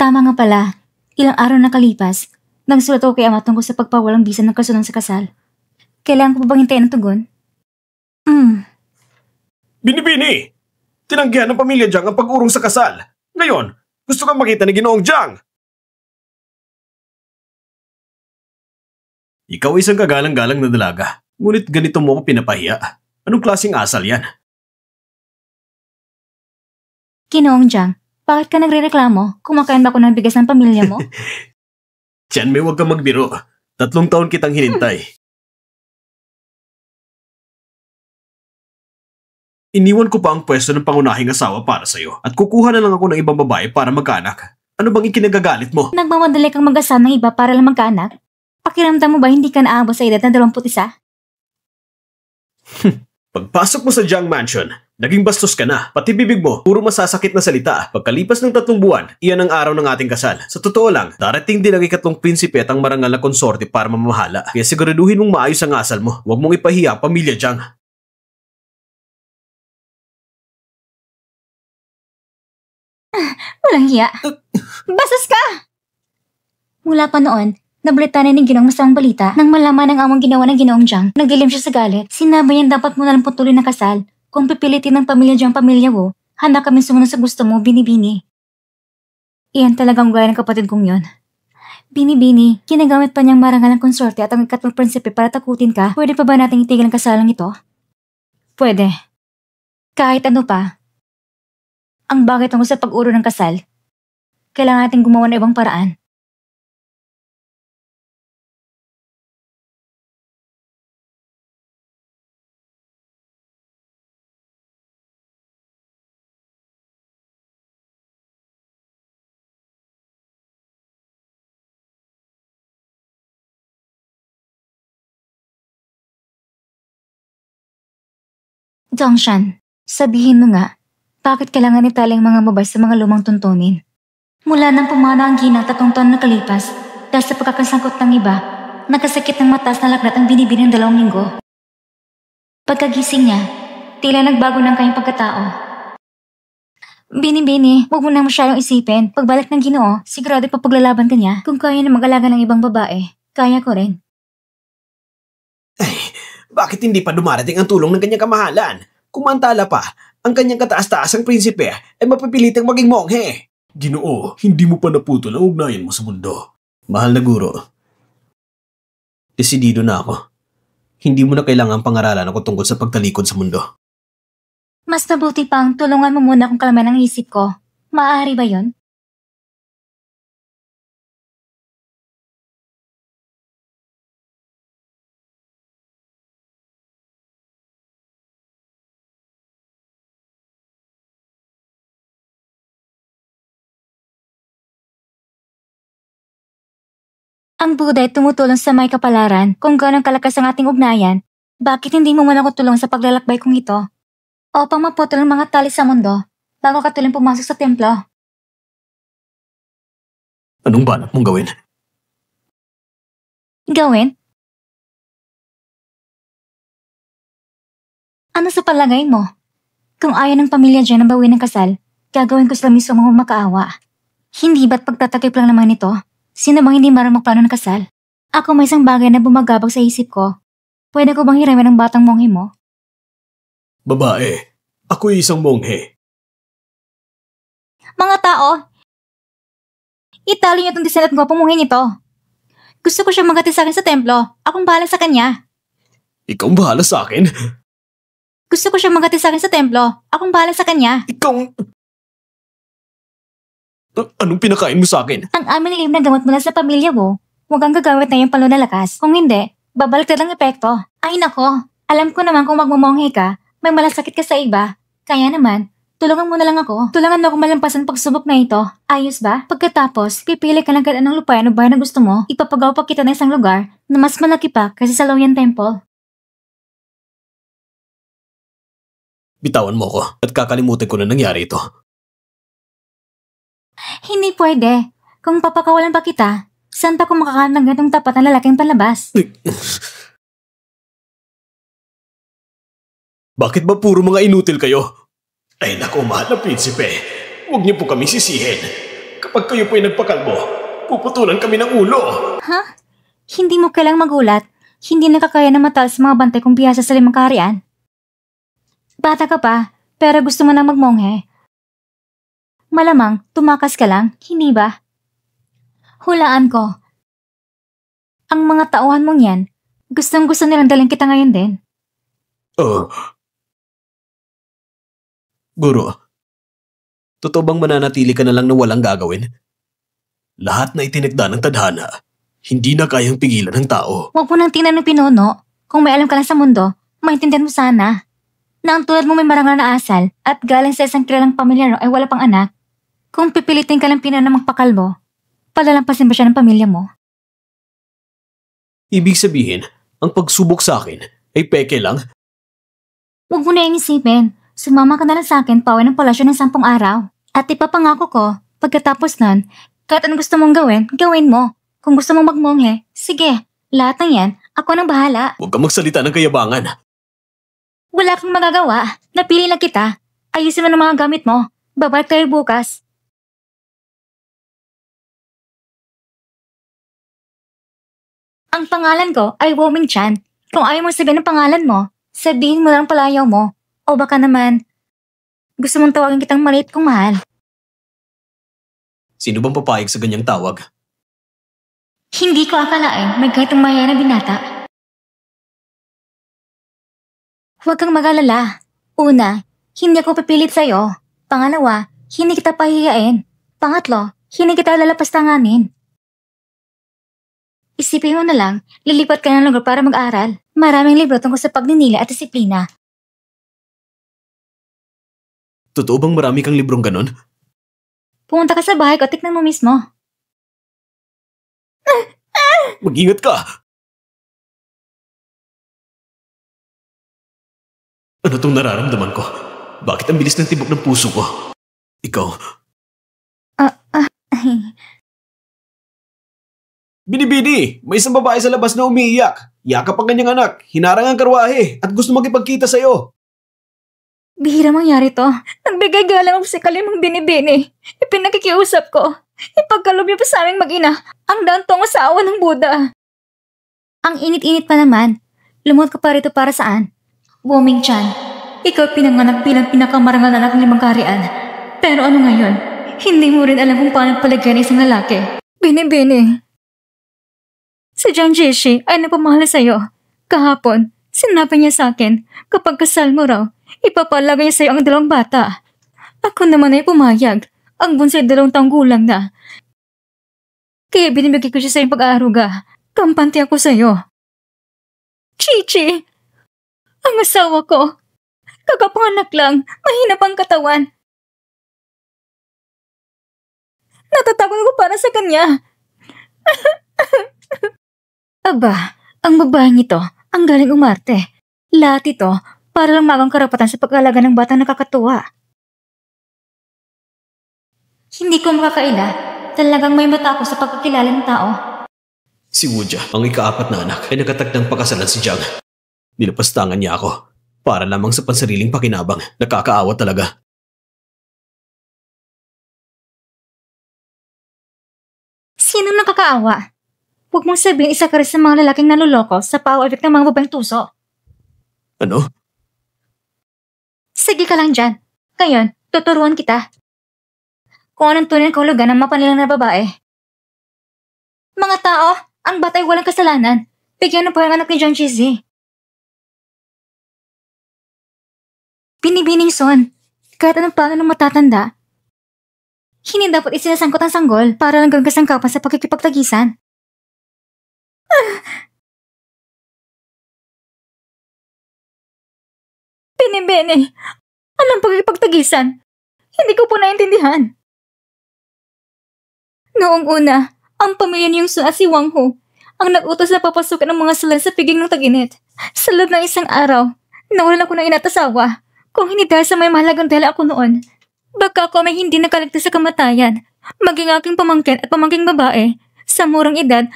Tama nga pala. Ilang araw na kalipas, nagsulat ako kay ama tungkol sa pagpawalang bisa ng kasunod sa kasal. Kailangan ko pa bang hintayin ang tugon? Binibini! Tinanggihan ng pamilya Jiang ang pag-urong sa kasal. Ngayon, gusto kang makita ni Ginoong Jiang. Ikaw isang kagalang-galang na dalaga, ngunit ganito mo ako pinapahiya. Anong klaseng asal yan? Ginoong Jiang, bakit ka nagre-reklamo? Kumakain ba ako ng bigas ng pamilya mo? Tiyan, may huwag kang magbiro. 3 taon kitang hinintay. Iniwan ko pa ang pwesto ng pangunahing asawa para sa'yo at kukuha na lang ako ng ibang babae para magkaanak. Ano bang ikinagagalit mo? Nagmamadali kang mag-asal ng iba para lang magkaanak? Pakiramdam mo ba hindi ka naabot sa edad na 21? Pagpasok mo sa Jiang Mansion, naging bastos ka na. Pati bibig mo, puro masasakit na salita. Pagkalipas ng 3 buwan, iyan ang araw ng ating kasal. Sa totoo lang, darating din ang ikatlong prinsipe at ang marangal na konsorte para mamahala. Kaya siguraduhin mong maayos ang asal mo. Huwag mong ipahiya ang pamilya Jiang. Walang hiya. Bastos ka! Mula pa noon, nabalita na ng Ginoong masamang balita nang malaman ng amang ginawa ng Ginoong Jiang. Nagdilim siya sa galit. Sinabi niya dapat mo na lang putuloy ng kasal. Kung pipilitin ng pamilya Jiang pamilya mo, handa kami sumunod sa gusto mo, Binibini. Iyan talagang gaya ng kapatid kong yon. Binibini, ginagamit pa niyang marangal ng konsorte at ang ikatlong prinsipe para takutin ka. Pwede pa ba nating itigil ang kasalang ito? Pwede. Kahit ano pa. Ang bagay tungkol sa pag-uro ng kasal, kailangan natin gumawa ng ibang paraan. Dongshan, sabihin mo nga, bakit kailangan itali ang mga babae sa mga lumang tuntunin? Mula nang pumana ang ginang 3 taon na kalipas, dahil sa pagkakasangkot ng iba, nagkasakit ng mataas na lagnat ang Binibini ng 2 linggo. Pagkagising niya, tila nagbago ng kanyang pagkatao. Binibini, huwag mo nang masyadong isipin. Pagbalik ng Ginoo, sigurado papaglalaban ka niya. Kung kaya na mag-alaga ng ibang babae, kaya ko rin. Ay, bakit hindi pa dumarating ang tulong ng kanyang kamahalan? Kumantala pa, ang kanyang kataas-taasang prinsipe ay mapipilitang maging monghe. Ginoo, hindi mo pa naputol ang ugnayan mo sa mundo. Mahal na guro, desidido na ako. Hindi mo na kailangan pangaralan ako tungkol sa pagtalikod sa mundo. Mas mabuti pang tulungan mo muna kung kalaman ang isip ko. Maaari ba yon? Ang Buddha ay tumutulong sa may kapalaran kung gano'ng kalakas ang ating ugnayan. Bakit hindi mo muna ko tulong sa paglalakbay kong ito? O pang maputol ang mga tali sa mundo bago ka tuloy pumasok sa templo? Anong balak mong gawin? Gawin? Ano sa palagay mo? Kung ayaw ng pamilya dyan ang bawin ng kasal, gagawin ko sila mismo mga makaawa. Hindi ba't pagtatakip lang naman ito? Sino bang hindi marunong magplano ng kasal? Ako may isang bagay na bumagabag sa isip ko. Pwede ko bang hiramin ang batang monghe mo? Babae, ako'y isang monghe. Mga tao! Italo niyo itong disenat ko pamunghin ito. Gusto ko siyang magati sa akin sa templo. Akong bahala sa kanya. Ikaw ang bahala sa akin? Gusto ko siyang magati sa akin sa templo. Akong bahala sa kanya. Ikaw... Anong pinakain mo sa akin? Ang amin nilim na gamot mula sa pamilya mo. Huwag kang gagamit na yung panlalakas. Kung hindi, babalik na lang epekto. Ay nako, alam ko naman kung magmumonghe ka, may malasakit ka sa iba. Kaya naman, tulungan mo na lang ako. Tulungan mo ako malampasan pagsubok na ito. Ayos ba? Pagkatapos, pipili ka lang kailan ng lupain o bahay na gusto mo. Ipapagawa pa kita ng isang lugar na mas malaki pa kasi sa Loyan Temple. Bitawan mo ko at kakalimutan ko na nangyari ito. Hindi pwede. Kung papakawalan pa kita, saan pa kung makakaroon ng ganitong tapat na lalaking panlabas? Bakit ba puro mga inutil kayo? Ay naku, mahal na prinsipe. Huwag niyo po kami sisihin. kapag kayo po'y nagpakalbo, puputulan kami ng ulo. Ha? Hindi mo kailang magulat. Hindi nakakaya na mataas sa mga bantay kung bihasa sa limang kaharian. Bata ka pa, pero gusto mo na magmonghe. Malamang, tumakas ka lang, hindi ba? Hulaan ko. Ang mga tauhan mong yan, gustong-gusto nilang dalhin kita ngayon din. Guro, totoo bang mananatili ka na lang na walang gagawin? Lahat na itinagda ng tadhana, hindi na kayang pigilan ng tao. Huwag mo nang tingnan ng pinuno. Kung may alam ka lang sa mundo, maintindihan mo sana. Na ang tulad mo may marangal na asal at galing sa isang kilalang pamilyaro ay wala pang anak. Kung pipilitin ka lang pinuno na magpakalbo, palalampasin ba siya ng pamilya mo? Ibig sabihin, ang pagsubok sa akin ay peke lang? Huwag mo na yung isipin. Sumama ka na lang sa akin pauwi ng palasyo ng 10 araw. At ipapangako ko, pagkatapos nun, kahit anong gusto mong gawin, gawin mo. Kung gusto mong magmonghe, sige, lahat ng yan, ako nang bahala. Huwag kang magsalita ng kayabangan. Wala kang magagawa, napili lang kita. Ayusin mo ng mga gamit mo, babalik tayo bukas. Ang pangalan ko ay Woming Chan. Kung ayaw mong sabihin ang pangalan mo, sabihin mo lang palayaw mo. O baka naman, gusto mong tawagin kitang maliit kong mahal. Sino bang papayag sa ganyang tawag? Hindi ko akalain may ganitong maya na binata. Huwag kang mag-alala. Una, hindi ako pipilit sa'yo. Pangalawa, hindi kita pahihiyain. Pangatlo, hindi kita lalapastanganin. Isipin mo na lang, lilipat ka ng lugar para mag-aral. Maraming libro tungkol sa pagninili at disiplina. Totoo bang marami kang librong ganon? Pumunta ka sa bahay ko, tignan mo mismo. Mag-ingat ka! Ano tong nararamdaman ko? Bakit ang bilis ng tibok ng puso ko? Ikaw? Bini-bini! May isang babae sa labas na umiiyak. Yakap ang kanyang anak, hinarang ang karwahe, at gusto makipagkita sa'yo. Bihira mangyari to. Nagbigay galang ako sa kalimang binibini. Ipinakikiusap ko. Ipagkalob niyo pa sa aming mag-ina ang daang tungo sa awa ng Buddha. Ang init-init pa naman. Lumot ka pa rito para saan? Woming Chan, ikaw pinanganak bilang pinakamarangal na anak ng 5 kaharian. Pero ano ngayon? Hindi mo rin alam kung paano palagyan ng isang lalaki. Bini-bini. Si Jiang Jishi ay napamahal sa'yo. Kahapon, sinabi niya sa akin, kapag kasal mo raw, ipapalagay niya sa'yo ang 2 bata. Ako naman ay pumayag. Ang bunso ay 2 taong gulang na. Kaya binibigay ko siya sa iyong pag-aaruga. Kampante ako sa'yo. Chichi! Ang asawa ko. Kakapanganak lang. Mahina pang katawan. Natatakot ako para sa kanya. Aba, ang babaeng ito, ang galing umarte. Lahat ito, para lang magang karapatan sa pag-alaga ng batang nakakatuwa. Hindi ko makakaila. Talagang may mata ako sa pagkakilala ng tao. Si Wujia, ang ika-4 na anak, ay nakatakdang pakasalan si Jiang. Nilapastangan niya ako. Para lamang sa pansariling pakinabang. Nakakaawa talaga. Sino nakakaawa? Huwag mong sabihin isa ka rin sa mga lalaking naluloko sa power-effect ng mga babaeng tuso. Ano? Sige ka lang dyan. Ngayon, tuturuan kita. Kung anong tunay ng kahulugan ng mapanilang na babae. Mga tao, ang bata ay walang kasalanan. Bigyan ng buhay ang anak ni Jiang Jizi. Binibining Son, kahit anong plano ng matatanda, hindi dapat isinasangkot ang sanggol para lang kasangkapan sa pagkikipagtagisan. Bini-bini, anong pagkikipagtagisan? Hindi ko po naintindihan. Noong una, ang pamilya niyong Sun at si Wang Hu ang nag-utos na papasukan ng mga salan sa piging ng tag-init. Sa loob ng isang araw, nawalan ako ng ina at asawa. Kung hindi dahil sa may mahalagang dala ako noon, baka ako may hindi nakaligtas sa kamatayan. Maging aking pamangkin at pamangking babae, sa murang edad,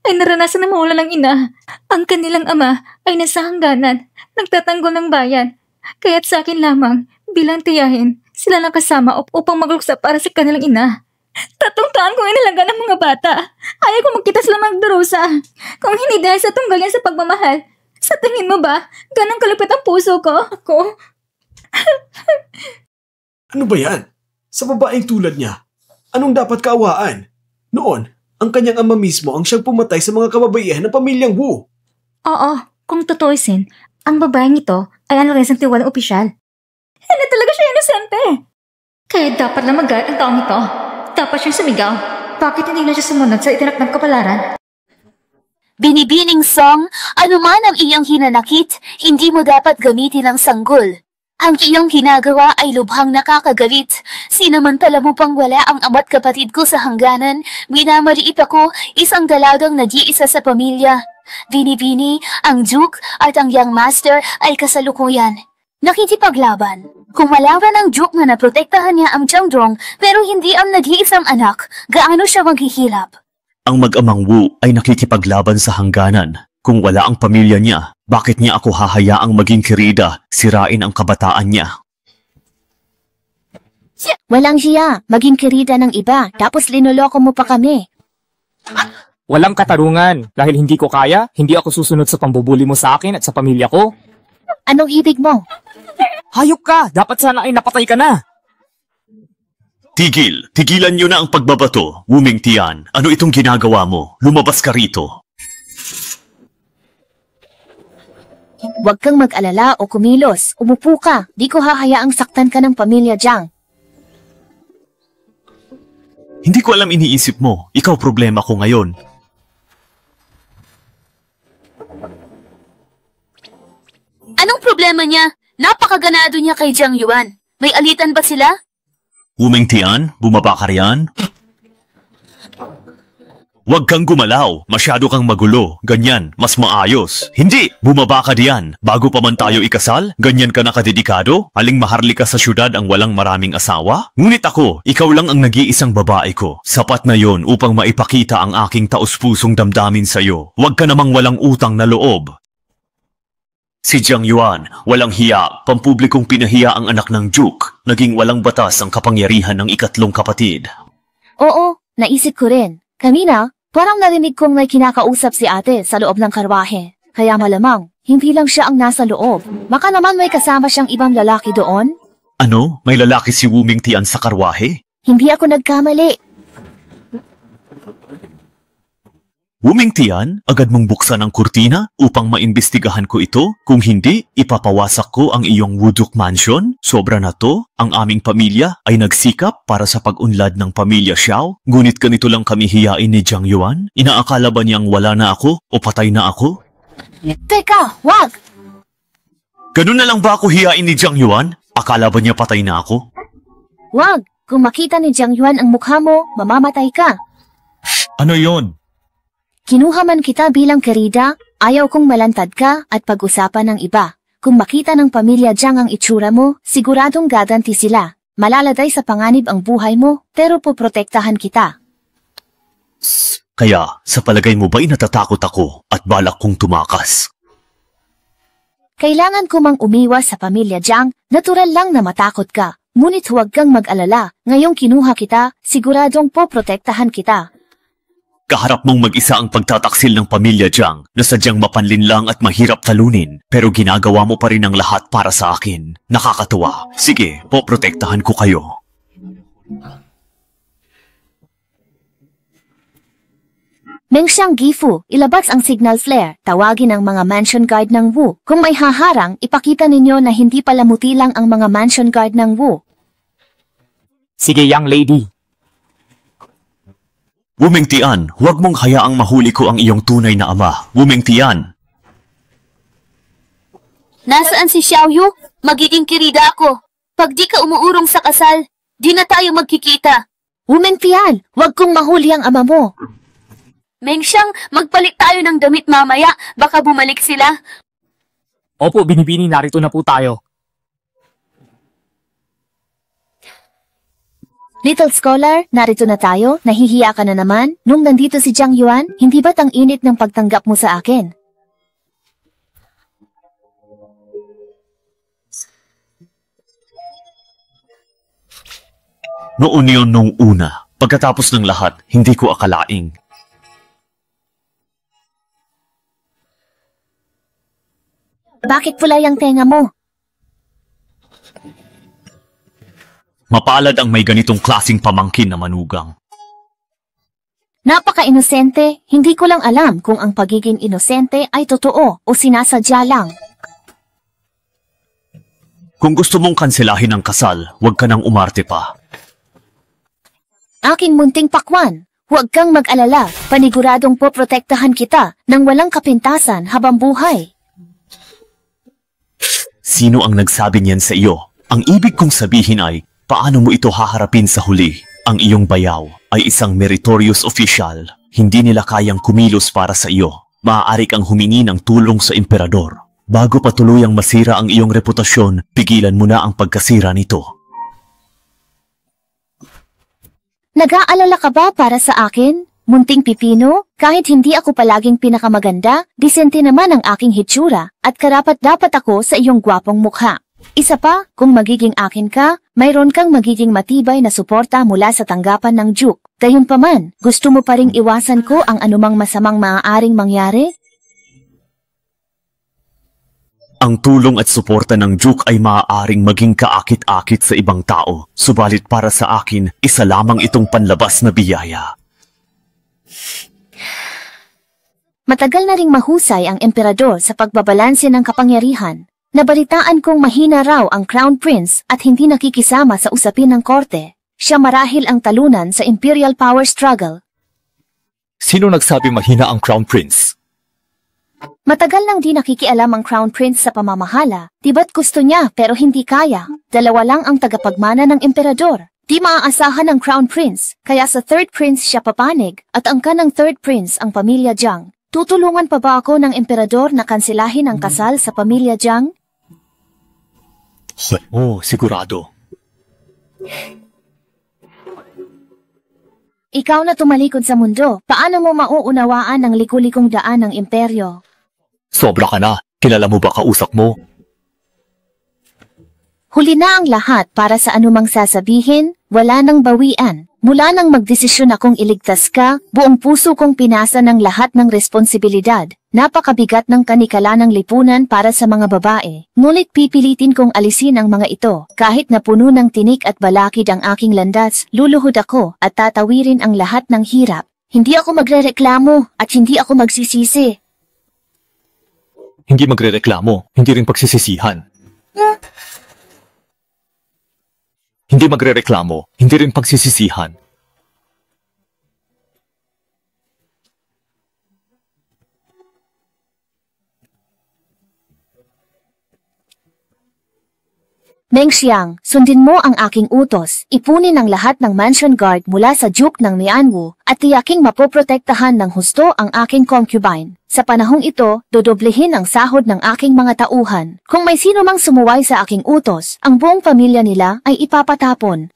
ay naranasan na mawala ng ina. Ang kanilang ama ay nasa hangganan, nagtatanggol ng bayan. Kaya't sa akin lamang, bilang tiyahin, sila lang kasama upang magluksa para sa kanilang ina. Tatlong taon kong inalaga ng mga bata. Ayaw ko magkita sila magdurusa. Kung hindi dahil sa tunggal yan sa pagmamahal, sa tingin mo ba, ganang kalupit ang puso ko? Ako? Ano ba yan? Sa babaeng tulad niya, anong dapat kaawaan? Noon, ang kanyang ama mismo ang siyang pumatay sa mga kababaihan ng pamilyang Wu. Oo, kung tutuusin, ang babaeng ito ay ano rin sa tiwalang opisyal. Hindi talaga siya inosente. Kaya dapat lang magalit ang taong ito. Dapat siyang sumigaw. Bakit hindi na siya sumunod sa itinakdang kapalaran? Binibining Song, anuman ang iyong hinanakit, hindi mo dapat gamitin ang sanggol. Ang iyong ginagawa ay lubhang nakakagalit. Sinamantala mo pang wala ang ama't kapatid ko sa hangganan, minamaliit ako, isang dalagang nag-iisa sa pamilya. Binibini, ang Duke at ang Young Master ay kasalukuyan. Nakikipaglaban. Kung malaman ng Duke na naprotektahan niya ang Jiangdong pero hindi ang nag-iisang anak, gaano siya maghihirap? Ang mag-amang Wu ay nakikipaglaban sa hangganan. Kung wala ang pamilya niya, bakit niya ako hahayaang maging kirida, sirain ang kabataan niya? Walang hiya, maging kirida ng iba, tapos linoloko mo pa kami. Walang katarungan. Dahil hindi ko kaya, hindi ako susunod sa pambubuli mo sa akin at sa pamilya ko. Anong ibig mo? Hayop ka! Dapat sana ay napatay ka na! Tigilan niyo na ang pagbabato, Wu Mingtian. Ano itong ginagawa mo? Lumabas ka rito. Huwag kang mag-alala o kumilos. Umupo ka. Di ko hahayaang saktan ka ng pamilya Jiang. Hindi ko alam iniisip mo. Ikaw problema ko ngayon. Anong problema niya? Napakaganado niya kay Jiang Yuan. May alitan ba sila? Wu Mingtian, bumaba ka riyan. Huwag kang gumalaw. Masyado kang magulo. Ganyan, mas maayos. Hindi! Bumaba ka diyan. Bago pa man tayo ikasal, ganyan ka nakadedikado? Aling maharlika sa syudad ang walang maraming asawa? Ngunit ako, ikaw lang ang nag-iisang babae ko. Sapat na yon upang maipakita ang aking taus-pusong damdamin sa'yo. Huwag ka namang walang utang na loob. Si Jiang Yuan, walang hiya, pampublikong pinahiya ang anak ng Duke. Naging walang batas ang kapangyarihan ng ikatlong kapatid. Oo, naisip ko rin. Kanina, parang narinig kong may kinakausap si ate sa loob ng karwahe. Kaya malamang, hindi lang siya ang nasa loob. Baka naman may kasama siyang ibang lalaki doon? Ano? May lalaki si Wu Mingtian sa karwahe? Hindi ako nagkamali. Wu Mingtian, agad mong buksan ang kurtina upang maimbestigahan ko ito? Kung hindi, ipapawasak ko ang iyong Wuduk Mansion? Sobra na to, ang aming pamilya ay nagsikap para sa pag-unlad ng pamilya Xiao. Ngunit ganito lang kami hiyain ni Jiang Yuan? Inaakala ba niyang wala na ako o patay na ako? Teka, wag! Ganun na lang ba ako hiyain ni Jiang Yuan? Akala ba niya patay na ako? Wag! Kung makita ni Jiang Yuan ang mukha mo, mamamatay ka. Ano yon? Kinuha man kita bilang kerida, ayaw kong malantad ka at pag-usapan ng iba. Kung makita ng pamilya Jiang ang itsura mo, siguradong gaganti sila. Malaladay sa panganib ang buhay mo, pero poprotektahan kita. Kaya, sa palagay mo ba'y natatakot ako at balak kong tumakas? Kailangan ko mang umiwas sa pamilya Jiang, natural lang na matakot ka. Ngunit huwag kang mag-alala, ngayong kinuha kita, siguradong poprotektahan kita. Kaharap mong mag-isa ang pagtataksil ng pamilya Jiang na sadyang mapanlinlang at mahirap talunin, pero ginagawa mo pa rin ang lahat para sa akin. Nakakatuwa. Sige, poprotektahan ko kayo. Mengxiang Gifu, ilabas ang signal flare, tawagin ang mga mansion guard ng Wu. Kung may haharang, ipakita ninyo na hindi palamuti lang ang mga mansion guard ng Wu. Sige, young lady. Wu Mingtian, huwag mong hayaang mahuli ko ang iyong tunay na ama. Wu Mingtian. Nasaan si Xiaoyu? Magiging kirida ako. Pag di ka umuurong sa kasal, di na tayo magkikita. Wu Mingtian, huwag kong mahuli ang ama mo. Mengxiang, magpalit tayo ng damit mamaya, baka bumalik sila. Opo, Binibini, narito na po tayo. Little Scholar, narito na tayo, nahihiya ka na naman. Nung nandito si Jiang Yuan, hindi ba't ang init ng pagtanggap mo sa akin? Noon yun nung una, Pagkatapos ng lahat, hindi ko akalaing. Bakit pula yung tenga mo? Mapalad ang may ganitong klasing pamangkin na manugang. Napaka-inosente, hindi ko lang alam kung ang pagiging inosente ay totoo o sinasadya lang. Kung gusto mong kanselahin ang kasal, huwag ka nang umarte pa. Aking munting pakwan, huwag kang mag-alala, paniguradong poprotektahan kita nang walang kapintasan habang buhay. Sino ang nagsabi niyan sa iyo? Ang ibig kong sabihin ay, paano mo ito haharapin sa huli? Ang iyong bayaw ay isang meritorious official. Hindi nila kayang kumilos para sa iyo. Maaari kang humingi ng tulong sa emperador. Bago pa tuluyang masira ang iyong reputasyon, pigilan mo na ang pagkasira nito. Nag-aalala ka ba para sa akin? Munting pipino, kahit hindi ako palaging pinakamaganda, disente naman ang aking hitsura at karapat-dapat ako sa iyong gwapong mukha. Isa pa, kung magiging akin ka, mayroon kang magiging matibay na suporta mula sa tanggapan ng Duke. Gayunpaman, gusto mo pa ring iwasan ko ang anumang masamang maaaring mangyari? Ang tulong at suporta ng Duke ay maaaring maging kaakit-akit sa ibang tao. Subalit para sa akin, isa lamang itong panlabas na biyaya. Matagal na ring mahusay ang emperador sa pagbabalanse ng kapangyarihan. Nabalitaan kong mahina raw ang Crown Prince at hindi nakikisama sa usapin ng korte. Siya marahil ang talunan sa imperial power struggle. Sino nagsabi mahina ang Crown Prince? Matagal nang di nakikialam ang Crown Prince sa pamamahala. Diba't gusto niya pero hindi kaya. Dalawa lang ang tagapagmana ng emperador. Di maaasahan ang Crown Prince, kaya sa Third Prince siya papanig at angkan ng Third Prince ang pamilya Jiang. Tutulungan pa ba ako ng emperador na kanselahin ang kasal sa pamilya Jiang? Oh, sigurado. Ikaw na tumalikod sa mundo, paano mo mauunawaan ang liku-likong daan ng imperyo? Sobra ka na. Kilala mo ba kausap mo? Huli na ang lahat para sa anumang sasabihin, wala nang bawian. Mula nang magdesisyon akong iligtas ka, buong puso kong pinasa ng lahat ng responsibilidad. Napakabigat ng kanikala ng lipunan para sa mga babae. Ngunit pipilitin kong alisin ang mga ito. Kahit na puno ng tinik at balakid ang aking landas, luluhod ako at tatawirin ang lahat ng hirap. Hindi ako magrereklamo at hindi ako magsisisi. Hindi magrereklamo, hindi rin pagsisisihan. Hindi magrereklamo, hindi rin pagsisisihan. Meng Xiang, sundin mo ang aking utos. Ipunin ang lahat ng mansion guard mula sa Duke ng Mianwu at tiyaking mapoprotektahan ng husto ang aking concubine. Sa panahong ito, dodoblehin ang sahod ng aking mga tauhan. Kung may sino mang sumuway sa aking utos, ang buong pamilya nila ay ipapatapon.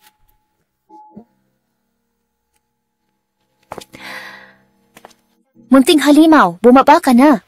Munting halimaw, bumaba ka na.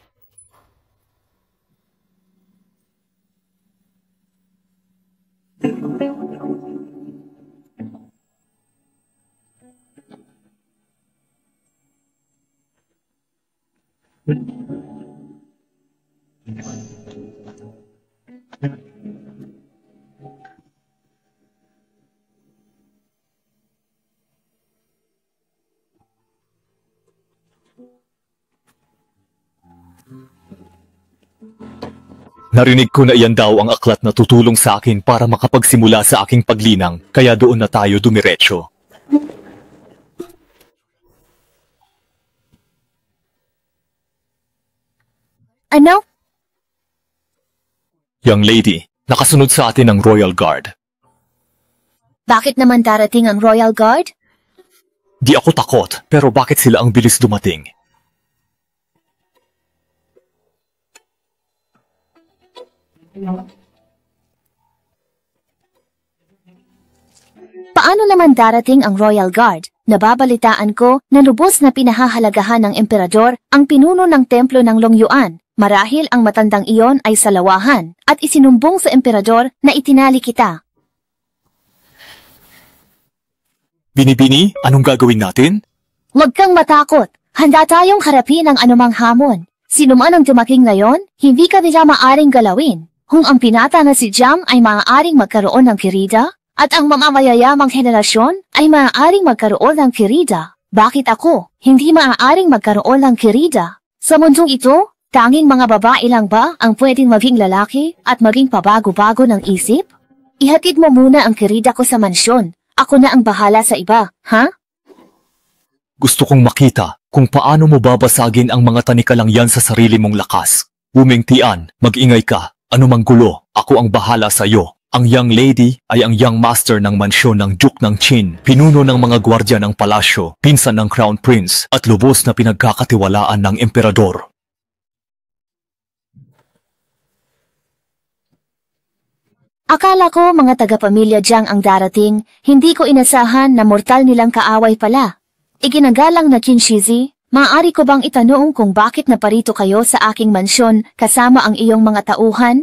Narinig ko na iyan daw ang aklat na tutulong sa akin para makapagsimula sa aking paglinang, kaya doon na tayo dumiretso. Ano? Young lady, nakasunod sa atin ang Royal Guard. Bakit naman darating ang Royal Guard? Di ako takot, pero bakit sila ang bilis dumating? Paano naman darating ang Royal Guard? Nababalitaan ko na lubos na pinahahalagahan ng emperador ang pinuno ng templo ng Longyuan. Marahil ang matandang iyon ay salawahan at isinumbong sa emperador na itinali kita. Binibini, anong gagawin natin? Huwag kang matakot. Handa tayong harapin ang anumang hamon. Sino man ang dumating ngayon, hindi ka nila maaring galawin. Kung ang pinata na si Jiang ay maaaring magkaroon ng kirida, at ang mamamayayamang henerasyon ay maaaring magkaroon ng kirida, bakit ako hindi maaaring magkaroon ng kirida? Sa mundong ito, tanging mga babae lang ba ang pwedeng maging lalaki at maging pabago-bago ng isip? Ihatid mo muna ang kirida ko sa mansyon. Ako na ang bahala sa iba, ha? Gusto kong makita kung paano mo babasagin ang mga tanikalang yan sa sarili mong lakas. Wuming Tian, mag-ingay ka. Anumang gulo, ako ang bahala sa iyo. Ang young lady ay ang young master ng mansyon ng Duke ng Qin, pinuno ng mga gwardya ng palasyo, pinsan ng Crown Prince, at lubos na pinagkakatiwalaan ng emperador. Akala ko mga taga-pamilya Jiang ang darating, hindi ko inasahan na mortal nilang kaaway pala. Iginagalang na Qinshizi, maaari ko bang itanong kung bakit naparito kayo sa aking mansyon kasama ang iyong mga tauhan?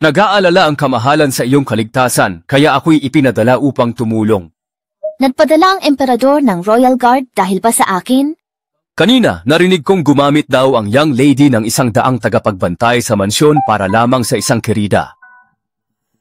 Nag-aalala ang kamahalan sa iyong kaligtasan, kaya ako'y ipinadala upang tumulong. Nagpadala ang emperador ng Royal Guard dahil ba sa akin? Kanina, narinig kong gumamit daw ang young lady ng 100 tagapagbantay sa mansyon para lamang sa isang kirida.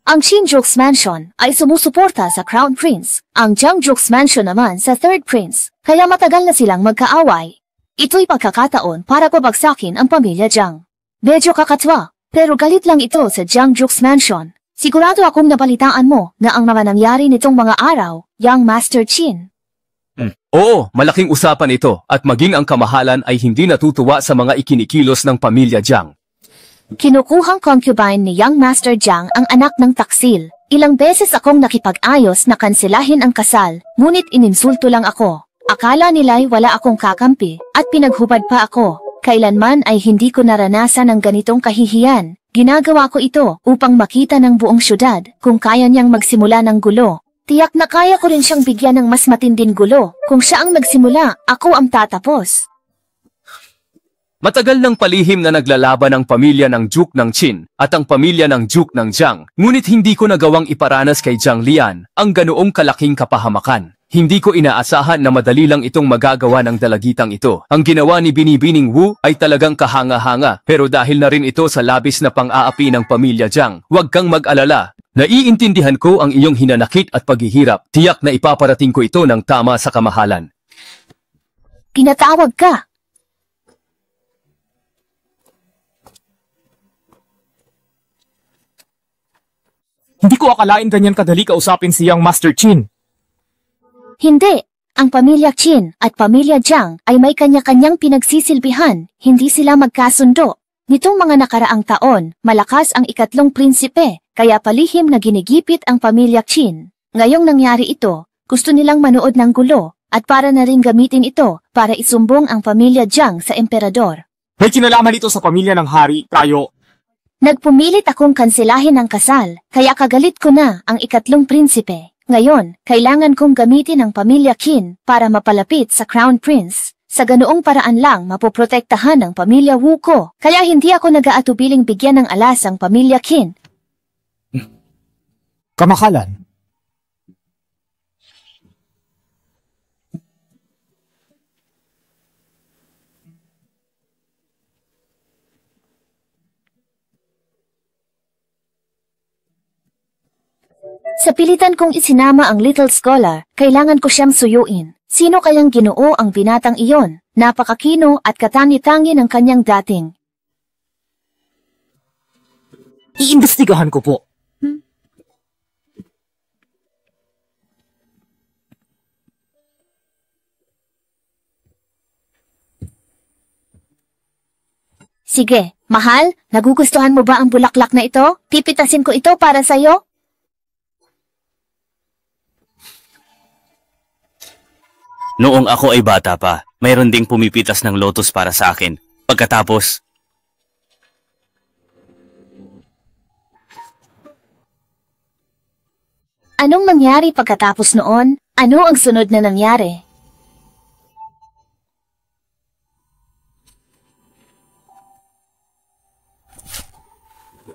Ang Shinjuku's Mansion ay sumusuporta sa Crown Prince, ang Jiangjuku's Mansion naman sa Third Prince, kaya matagal na silang magkaaway. Ito'y pagkakataon para pabagsakin ang pamilya Jiang. Medyo kakatwa, pero galit lang ito sa Jiangjuku's Mansion. Sigurado akong nabalitaan mo na ang mga nangyari nitong mga araw, Young Master Qin. Oo, malaking usapan ito at maging ang kamahalan ay hindi natutuwa sa mga ikinikilos ng pamilya Jiang. Kinukuhang concubine ni Young Master Jiang ang anak ng taksil. Ilang beses akong nakipag-ayos na kanselahin ang kasal, ngunit ininsulto lang ako. Akala nila'y wala akong kakampi at pinaghubad pa ako. Kailanman ay hindi ko naranasan ang ganitong kahihiyan. Ginagawa ko ito upang makita ng buong syudad kung kaya niyang magsimula ng gulo. Tiyak na kaya ko rin siyang bigyan ng mas matinding gulo. Kung siya ang nagsimula, ako ang tatapos. Matagal ng palihim na naglalaban ang pamilya ng Duke ng Qin at ang pamilya ng Duke ng Jiang, ngunit hindi ko nagawang iparanas kay Jiang Lian ang ganoong kalaking kapahamakan. Hindi ko inaasahan na madali lang itong magagawa ng dalagitang ito. Ang ginawa ni Binibining Wu ay talagang kahanga-hanga, pero dahil na rin ito sa labis na pang-aapi ng pamilya Jiang, huwag kang mag-alala. Naiintindihan ko ang iyong hinanakit at paghihirap. Tiyak na ipaparating ko ito ng tama sa kamahalan. Pinatawag ka. Hindi ko akalain ganyan kadali kausapin si Young Master Qin. Hindi. Ang pamilya Qin at pamilya Jiang ay may kanya-kanyang pinagsisilbihan, hindi sila magkasundo. Nitong mga nakaraang taon, malakas ang ikatlong prinsipe, kaya palihim na ginigipit ang pamilya Qin. Ngayong nangyari ito, gusto nilang manood ng gulo, at para na rin gamitin ito para isumbong ang pamilya Jiang sa emperador. May kinalaman ito sa pamilya ng hari, tayo. Nagpumilit akong kanselahin ang kasal, kaya kagalit ko na ang ikatlong prinsipe. Ngayon, kailangan kong gamitin ang pamilya Qin para mapalapit sa Crown Prince. Sa ganoong paraan lang mapoprotektahan ang pamilya Wu ko, kaya hindi ako nag-aatubiling bigyan ng alas ang pamilya Qin. Kamakalan. Sa pilitan kong isinama ang little scholar, kailangan ko siyang suyuin. Sino kayang Ginoo ang binatang iyon? Napakakino at katangi-tangi ng kanyang dating. Iimbestigahan ko po. Sige, mahal, nagugustuhan mo ba ang bulaklak na ito? Pipitasin ko ito para sa'yo? Noong ako ay bata pa, mayroon ding pumipitas ng lotus para sa akin. Pagkatapos, Anong nangyari pagkatapos noon? Ano ang sunod na nangyari?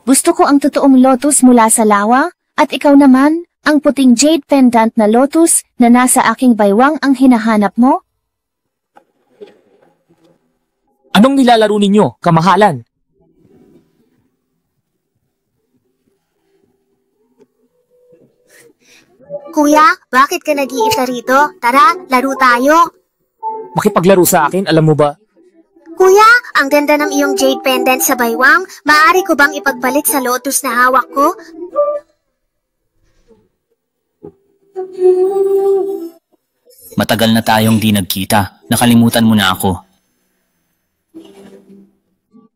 Gusto ko ang totoong lotus mula sa lawa, at ikaw naman, Ang puting jade pendant na lotus na nasa aking baywang ang hinahanap mo? Anong nilalaro ninyo, kamahalan? Kuya, bakit ka nag-iisa rito? Tara, laro tayo. Makipaglaro sa akin, alam mo ba? Kuya, ang ganda ng iyong jade pendant sa baywang. Maaari ko bang ipagbalik sa lotus na hawak ko? Matagal na tayong di nagkita. Nakalimutan mo na ako.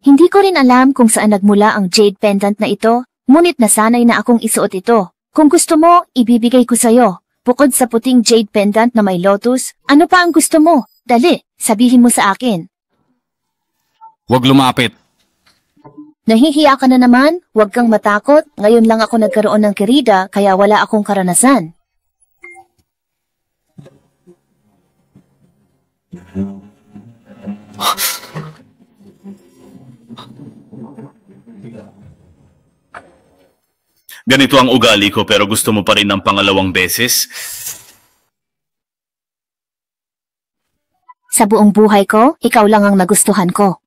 Hindi ko rin alam kung saan nagmula ang jade pendant na ito, ngunit nasanay na akong isuot ito. Kung gusto mo, ibibigay ko sa'yo. Bukod sa puting jade pendant na may lotus, ano pa ang gusto mo? Dali, sabihin mo sa akin. Huwag lumapit. Nahihiya ka na naman? Huwag kang matakot. Ngayon lang ako nagkaroon ng kirida, kaya wala akong karanasan. Ganito ang ugali ko pero gusto mo pa rin ng pangalawang beses? Sa buong buhay ko, ikaw lang ang nagustuhan ko.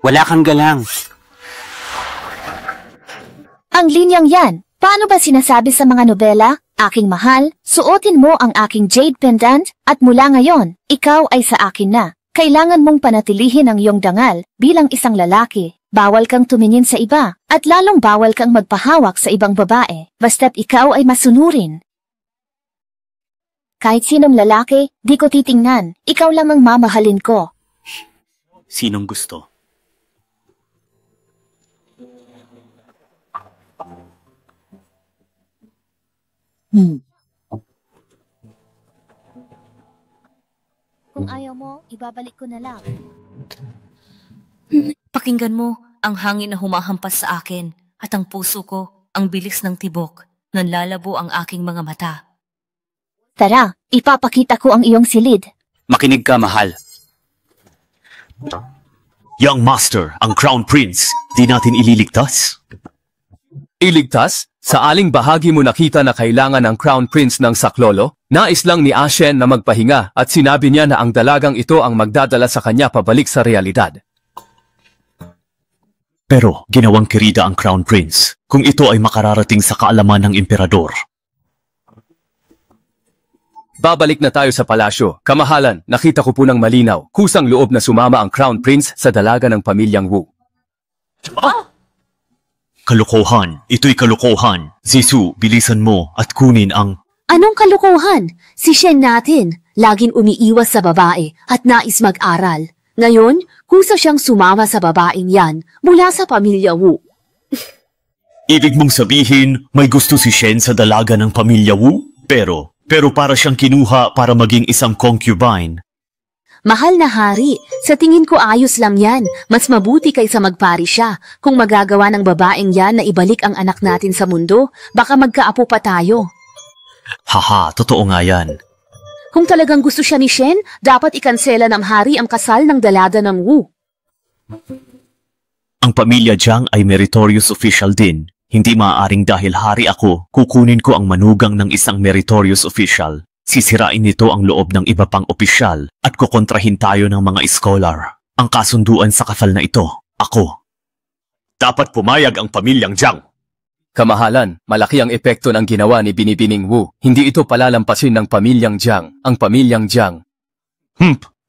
Wala kang galang. Ang linyang yan, paano ba sinasabi sa mga nobela? Aking mahal, suotin mo ang aking jade pendant at mula ngayon, ikaw ay sa akin na. Kailangan mong panatilihin ang iyong dangal bilang isang lalaki. Bawal kang tumingin sa iba at lalong bawal kang magpahawak sa ibang babae basta't ikaw ay masunurin. Kahit sinong lalaki, di ko titingnan. Ikaw lang ang mamahalin ko. Sinong gusto? Kung ayaw mo, ibabalik ko na lang. Pakinggan mo ang hangin na humahampas sa akin at ang puso ko, ang bilis ng tibok, nanlalabo ang aking mga mata. Tara, ipapakita ko ang iyong silid. Makinig ka, mahal. Young Master, ang Crown Prince, di natin ililigtas? Iligtas? Sa aling bahagi mo nakita na kailangan ng Crown Prince ng saklolo? Nais lang ni Ashen na magpahinga at sinabi niya na ang dalagang ito ang magdadala sa kanya pabalik sa realidad. Pero ginawang kirida ang Crown Prince kung ito ay makararating sa kaalaman ng emperador. Babalik na tayo sa palasyo. Kamahalan, nakita ko po ng malinaw. Kusang loob na sumama ang Crown Prince sa dalaga ng pamilyang Wu. Kalokohan. Ito'y kalokohan. Zisu, bilisan mo at kunin ang... Anong kalokohan? Si Shen natin, laging umiiwas sa babae at nais mag-aral. Ngayon, kusa siyang sumama sa babaeng yan mula sa pamilya Wu. Ibig mong sabihin, may gusto si Shen sa dalaga ng pamilya Wu? Pero para siyang kinuha para maging isang concubine. Mahal na hari, sa tingin ko ayos lang yan. Mas mabuti kaysa magpari siya. Kung magagawa ng babaeng yan na ibalik ang anak natin sa mundo, baka magkaapo pa tayo. Haha, totoo nga yan. Kung talagang gusto siya ni Shen, dapat ikansela ng hari ang kasal ng dalaga ng Wu. Ang pamilya Jiang ay meritorious official din. Hindi maaaring dahil hari ako, kukunin ko ang manugang ng isang meritorious official. Sisirain nito ang loob ng iba pang opisyal at kukontrahin tayo ng mga scholar. Ang kasunduan sa kasal na ito, ako. Dapat pumayag ang pamilyang Jiang. Kamahalan, malaki ang epekto ng ginawa ni Binibining Wu. Hindi ito palalampasin ng pamilyang Jiang. Ang pamilyang Jiang.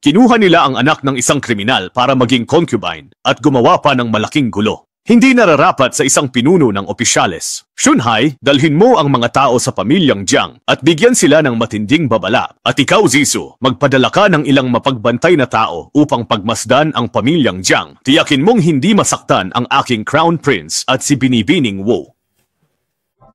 Kinuha nila ang anak ng isang kriminal para maging concubine at gumawa pa ng malaking gulo. Hindi nararapat sa isang pinuno ng opisyales. Shunhai, dalhin mo ang mga tao sa pamilyang Jiang at bigyan sila ng matinding babala. At ikaw, Zisu, magpadala ka ng ilang mapagbantay na tao upang pagmasdan ang pamilyang Jiang. Tiyakin mong hindi masaktan ang aking Crown Prince at si Binibining Wu.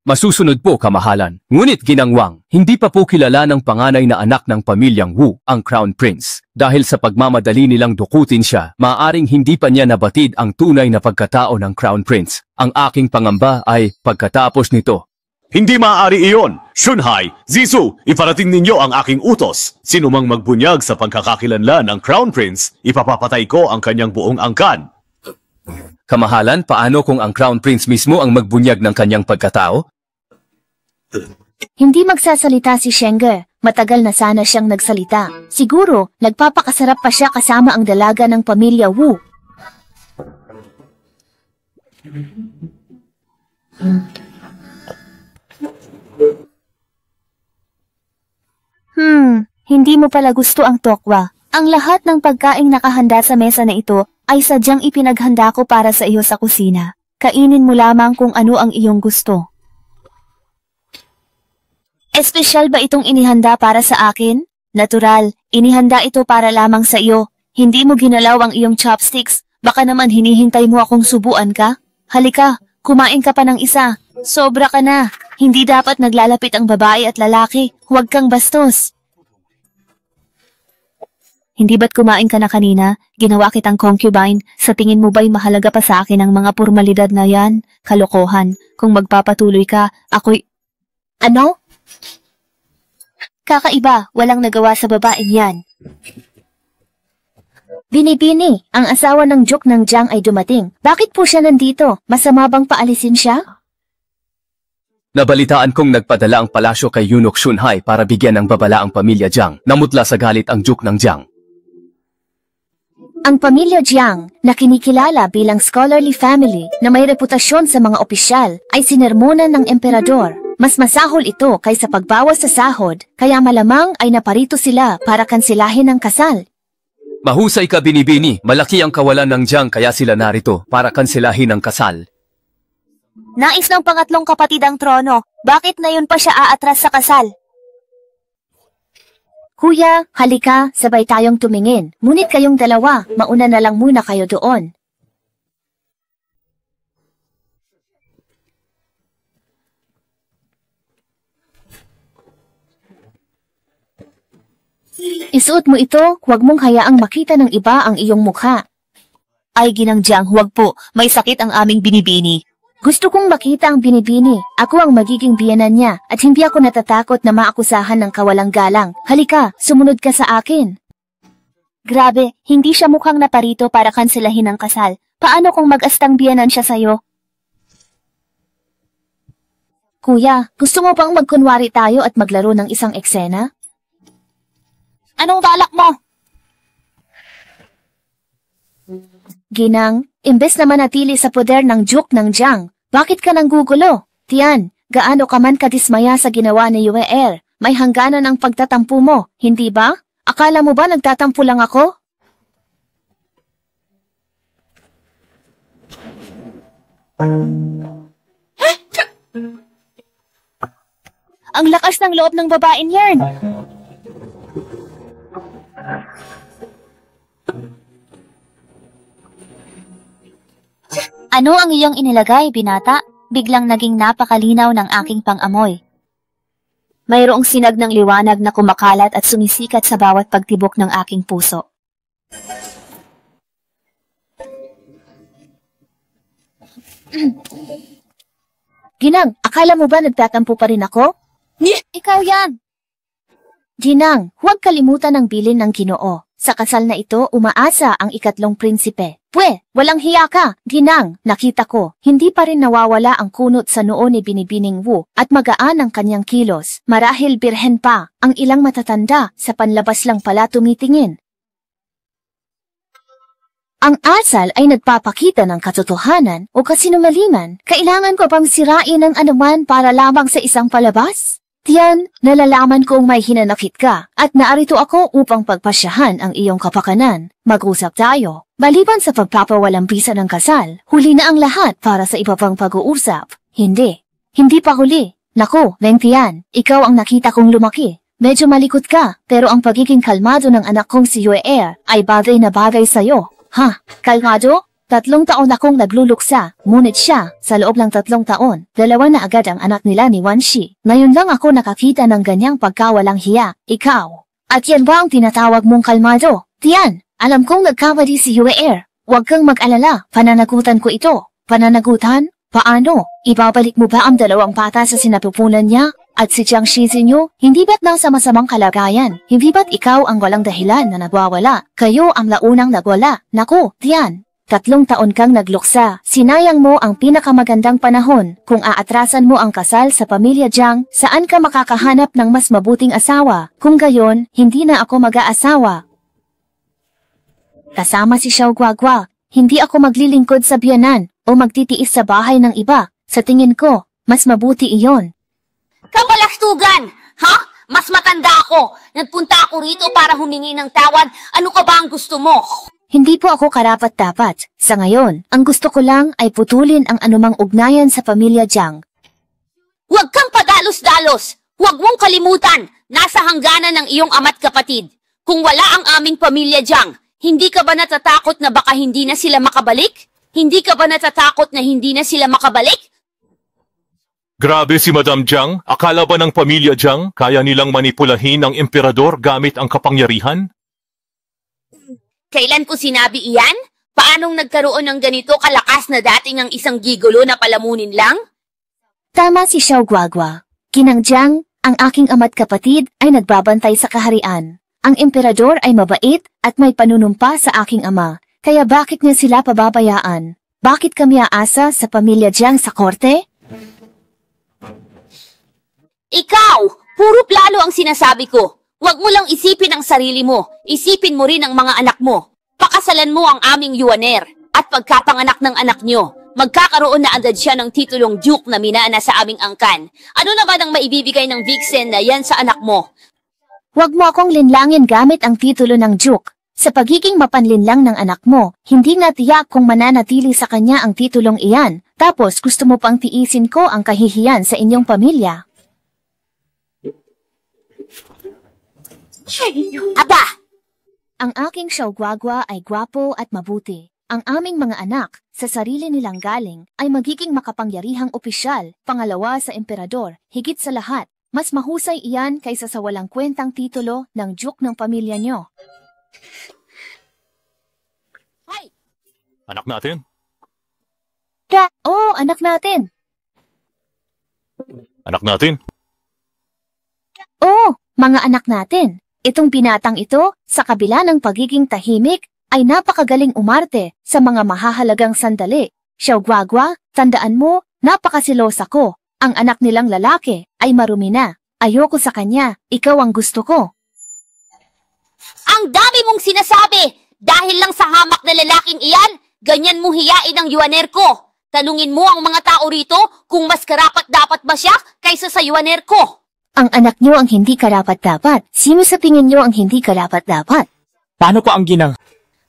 Masusunod po, kamahalan. Ngunit ginangwang, hindi pa po kilala ng panganay na anak ng pamilyang Wu, ang Crown Prince. Dahil sa pagmamadali nilang dukutin siya, maaaring hindi pa niya nabatid ang tunay na pagkatao ng Crown Prince. Ang aking pangamba ay pagkatapos nito. Hindi maaari iyon! Shunhai, Zisu, iparating ninyo ang aking utos. Sino mang magbunyag sa pagkakakilanlan ng Crown Prince, ipapapatay ko ang kanyang buong angkan. Kamahalan, paano kung ang Crown Prince mismo ang magbunyag ng kanyang pagkatao? Hindi magsasalita si Shenger. Matagal na sana siyang nagsalita. Siguro, nagpapakasarap pa siya kasama ang dalaga ng pamilya Wu. Hindi mo pala gusto ang tokwa. Ang lahat ng pagkaing nakahanda sa mesa na ito ay sadyang ipinaghanda ko para sa iyo sa kusina. Kainin mo lamang kung ano ang iyong gusto. Espesyal ba itong inihanda para sa akin? Natural, inihanda ito para lamang sa iyo. Hindi mo ginalaw ang iyong chopsticks. Baka naman hinihintay mo akong subuan ka? Halika, kumain ka pa ng isa. Sobra ka na. Hindi dapat naglalapit ang babae at lalaki. Huwag kang bastos. Hindi ba't kumain ka na kanina? Ginawa kitang concubine. Sa tingin mo ba'y mahalaga pa sa akin ang mga pormalidad na yan? Kalokohan. Kung magpapatuloy ka, ako'y... Ano? Kakaiba, walang nagawa sa babaeng yan. Binibini, ang asawa ng Juk ng Jiang ay dumating. Bakit po siya nandito? Masama bang paalisin siya? Nabalitaan kong nagpadala ang palasyo kay Eunuch Shunhai para bigyan ng babala ang pamilya Jiang. Namutla sa galit ang Juk ng Jiang. Ang pamilya Jiang, na kinikilala bilang scholarly family na may reputasyon sa mga opisyal, ay sinermonan ng emperador. Mas masahol ito kaysa pagbawas sa sahod, kaya malamang ay naparito sila para kansilahin ang kasal. Mahusay ka, Binibini. Malaki ang kawalan ng Jiang kaya sila narito para kansilahin ang kasal. Nais ng pangatlong kapatid ang trono. Bakit na yun pa siya aatras sa kasal? Kuya, halika, sabay tayong tumingin. Ngunit kayong dalawa, mauna na lang muna kayo doon. Isuot mo ito, huwag mong hayaang makita ng iba ang iyong mukha. Ay ginang Jiang, huwag po, may sakit ang aming Binibini. Gusto kong makita ang Binibini. Ako ang magiging biyenan niya at hindi ako natatakot na maakusahan ng kawalang galang. Halika, sumunod ka sa akin. Grabe, hindi siya mukhang naparito para kanselahin ang kasal. Paano kung mag-astang biyenan siya sa'yo? Kuya, gusto mo bang magkunwari tayo at maglaro ng isang eksena? Anong balak mo? Ginang, imbes na manatili sa poder ng Juk ng Jiang, bakit ka nanggugulo? Tiyan, gaano ka man kadismaya sa ginawa ni Yue Er, may hangganan ang pagtatampo mo, hindi ba? Akala mo ba nagtatampo lang ako? Ang lakas ng loob ng babaeng yan! Ano ang iyong inilagay, binata? Biglang naging napakalinaw ng aking pang-amoy. Mayroong sinag ng liwanag na kumakalat at sumisikat sa bawat pagtibok ng aking puso. Ginang, akala mo ba nagtatampo pa rin ako? Ikaw yan! Ginang, huwag kalimutan ang bilin ng Ginoo. Sa kasal na ito, umaasa ang ikatlong prinsipe. Pwe, walang hiya ka! Ginang, nakita ko, hindi pa rin nawawala ang kunot sa noo ni Binibining Wu at magaan ang kanyang kilos. Marahil birhen pa, ang ilang matatanda sa panlabas lang pala tumitingin. Ang asal ay nagpapakita ng katotohanan o kasinungalingan. Kailangan ko bang sirain ang anuman para lamang sa isang palabas? Tiyan, nalalaman kong may hinanakit ka at naarito ako upang pagpasyahan ang iyong kapakanan. Mag-usap tayo. Maliban sa pagpapawalang bisa ng kasal, huli na ang lahat para sa iba pang pag-uusap. Hindi. Hindi pa huli. Naku, Weng Tian, ikaw ang nakita kong lumaki. Medyo malikot ka, pero ang pagiging kalmado ng anak kong si Yue Er ay bagay na bagay sa'yo. Ha? Kalmado? 3 taon akong nagluluksa, ngunit siya, sa loob ng 3 taon, 2 na agad ang anak nila ni Wan Shi. Ngayon lang ako nakakita ng ganyang pagkawalang hiya, ikaw. At yan ba ang tinatawag mong kalmado? Tiyan, alam kong nagkamali si Yue Er. Huwag kang mag-alala, pananagutan ko ito. Pananagutan? Paano? Ibabalik mo ba ang 2 bata sa sinapupunan niya? At si Jiang Shizinyo, hindi ba't nasa masamang kalagayan? Hindi ba't ikaw ang walang dahilan na nagwawala? Kayo ang launang nagwala. Naku, Tiyan. 3 taon kang nagluksa. Sinayang mo ang pinakamagandang panahon. Kung aatrasan mo ang kasal sa pamilya Jiang, saan ka makakahanap ng mas mabuting asawa? Kung gayon, hindi na ako mag-aasawa. Kasama si Xiao Guagua, hindi ako maglilingkod sa biyanan o magtitiis sa bahay ng iba. Sa tingin ko, mas mabuti iyon. Kabalastugan! Ha? Mas matanda ako. Nagpunta ako rito para humingi ng tawad. Ano ka ba ang gusto mo? Hindi po ako karapat-dapat. Sa ngayon, ang gusto ko lang ay putulin ang anumang ugnayan sa pamilya Jiang. Huwag kang padalos-dalos. Huwag mong kalimutan. Nasa hangganan ng iyong ama't kapatid. Kung wala ang aming pamilya Jiang, hindi ka ba natatakot na baka hindi na sila makabalik? Hindi ka ba natatakot na hindi na sila makabalik? Grabe si Madam Jiang. Akala ba ng pamilya Jiang kaya nilang manipulahin ang emperador gamit ang kapangyarihan? Kailan ko sinabi iyan? Paanong nagkaroon ng ganito kalakas na dating ang isang gigolo na palamunin lang? Tama si Xiao Guagua. Ginang Jiang, ang aking ama't kapatid ay nagbabantay sa kaharian. Ang emperador ay mabait at may panunumpa sa aking ama. Kaya bakit niya sila pababayaan? Bakit kami aasa sa pamilya Jiang sa korte? Ikaw! Puro plano ang sinasabi ko. Huwag mo lang isipin ang sarili mo. Isipin mo rin ang mga anak mo. Pakasalan mo ang aming yuaner. At pagkapanganak ng anak nyo, magkakaroon na agad siya ng titulong Duke na minana sa aming angkan. Ano naman ang maibibigay ng vixen na yan sa anak mo? Huwag mo akong linlangin gamit ang titulo ng Duke. Sa pagiging mapanlinlang ng anak mo, hindi natiyak kung mananatili sa kanya ang titulong iyan. Tapos gusto mo pang tiisin ko ang kahihiyan sa inyong pamilya. Aba! Ang aking Xiao Guagua ay gwapo at mabuti. Ang aming mga anak, sa sarili nilang galing, ay magiging makapangyarihang opisyal, pangalawa sa emperador, higit sa lahat. Mas mahusay iyan kaysa sa walang kwentang titulo ng Duke ng pamilya nyo. Anak natin? Oo, anak natin. Anak natin? Oo, mga anak natin. Itong binatang ito, sa kabila ng pagiging tahimik, ay napakagaling umarte sa mga mahahalagang sandali. Xiao Guagua, tandaan mo, napakasilosa ko. Ang anak nilang lalaki ay marumi na. Ayoko sa kanya, ikaw ang gusto ko. Ang dami mong sinasabi! Dahil lang sa hamak na lalaking iyan, ganyan mo hiyain ang yuaner ko. Tanungin mo ang mga tao rito kung mas karapat-dapat ba siya kaysa sa yuaner ko. Ang anak niyo ang hindi karapat-dapat. Sino sa tingin niyo ang hindi karapat-dapat? Paano po ang ginang?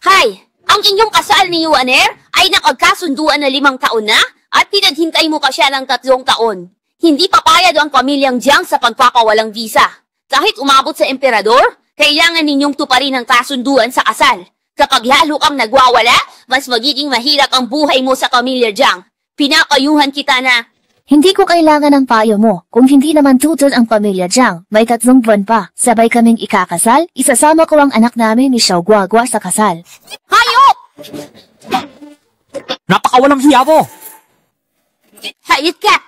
Hay! Ang inyong kasal ni yuaner ay nakagkasunduan na 5 taon na at pinaghintay mo pa siya ng 3 taon. Hindi papayag ang pamilyang Jiang sa pagpapawalang visa. Kahit umabot sa emperador, kailangan ninyong tuparin ang kasunduan sa kasal. Kapag lalo kang nagwawala, mas magiging mahirap ang buhay mo sa pamilya Jiang. Pinapayuhan kita na... Hindi ko kailangan ng payo mo. Kung hindi naman tutol ang pamilya Jiang, may 3 buwan pa. Sabay kaming ikakasal, isasama ko ang anak namin ni Xiao Guagua sa kasal. Hayop! Napakawalang hiya mo! Hayit ka!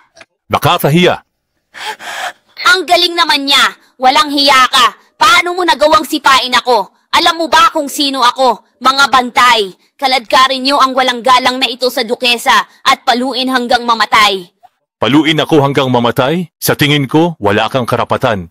Nakakahiya. Ang galing naman niya. Walang hiya ka. Paano mo nagawang sipain ako? Alam mo ba kung sino ako? Mga bantay. Kaladkarin niyo ang walang galang na ito sa dukesa at paluin hanggang mamatay. Paluin ako hanggang mamatay? Sa tingin ko, wala kang karapatan.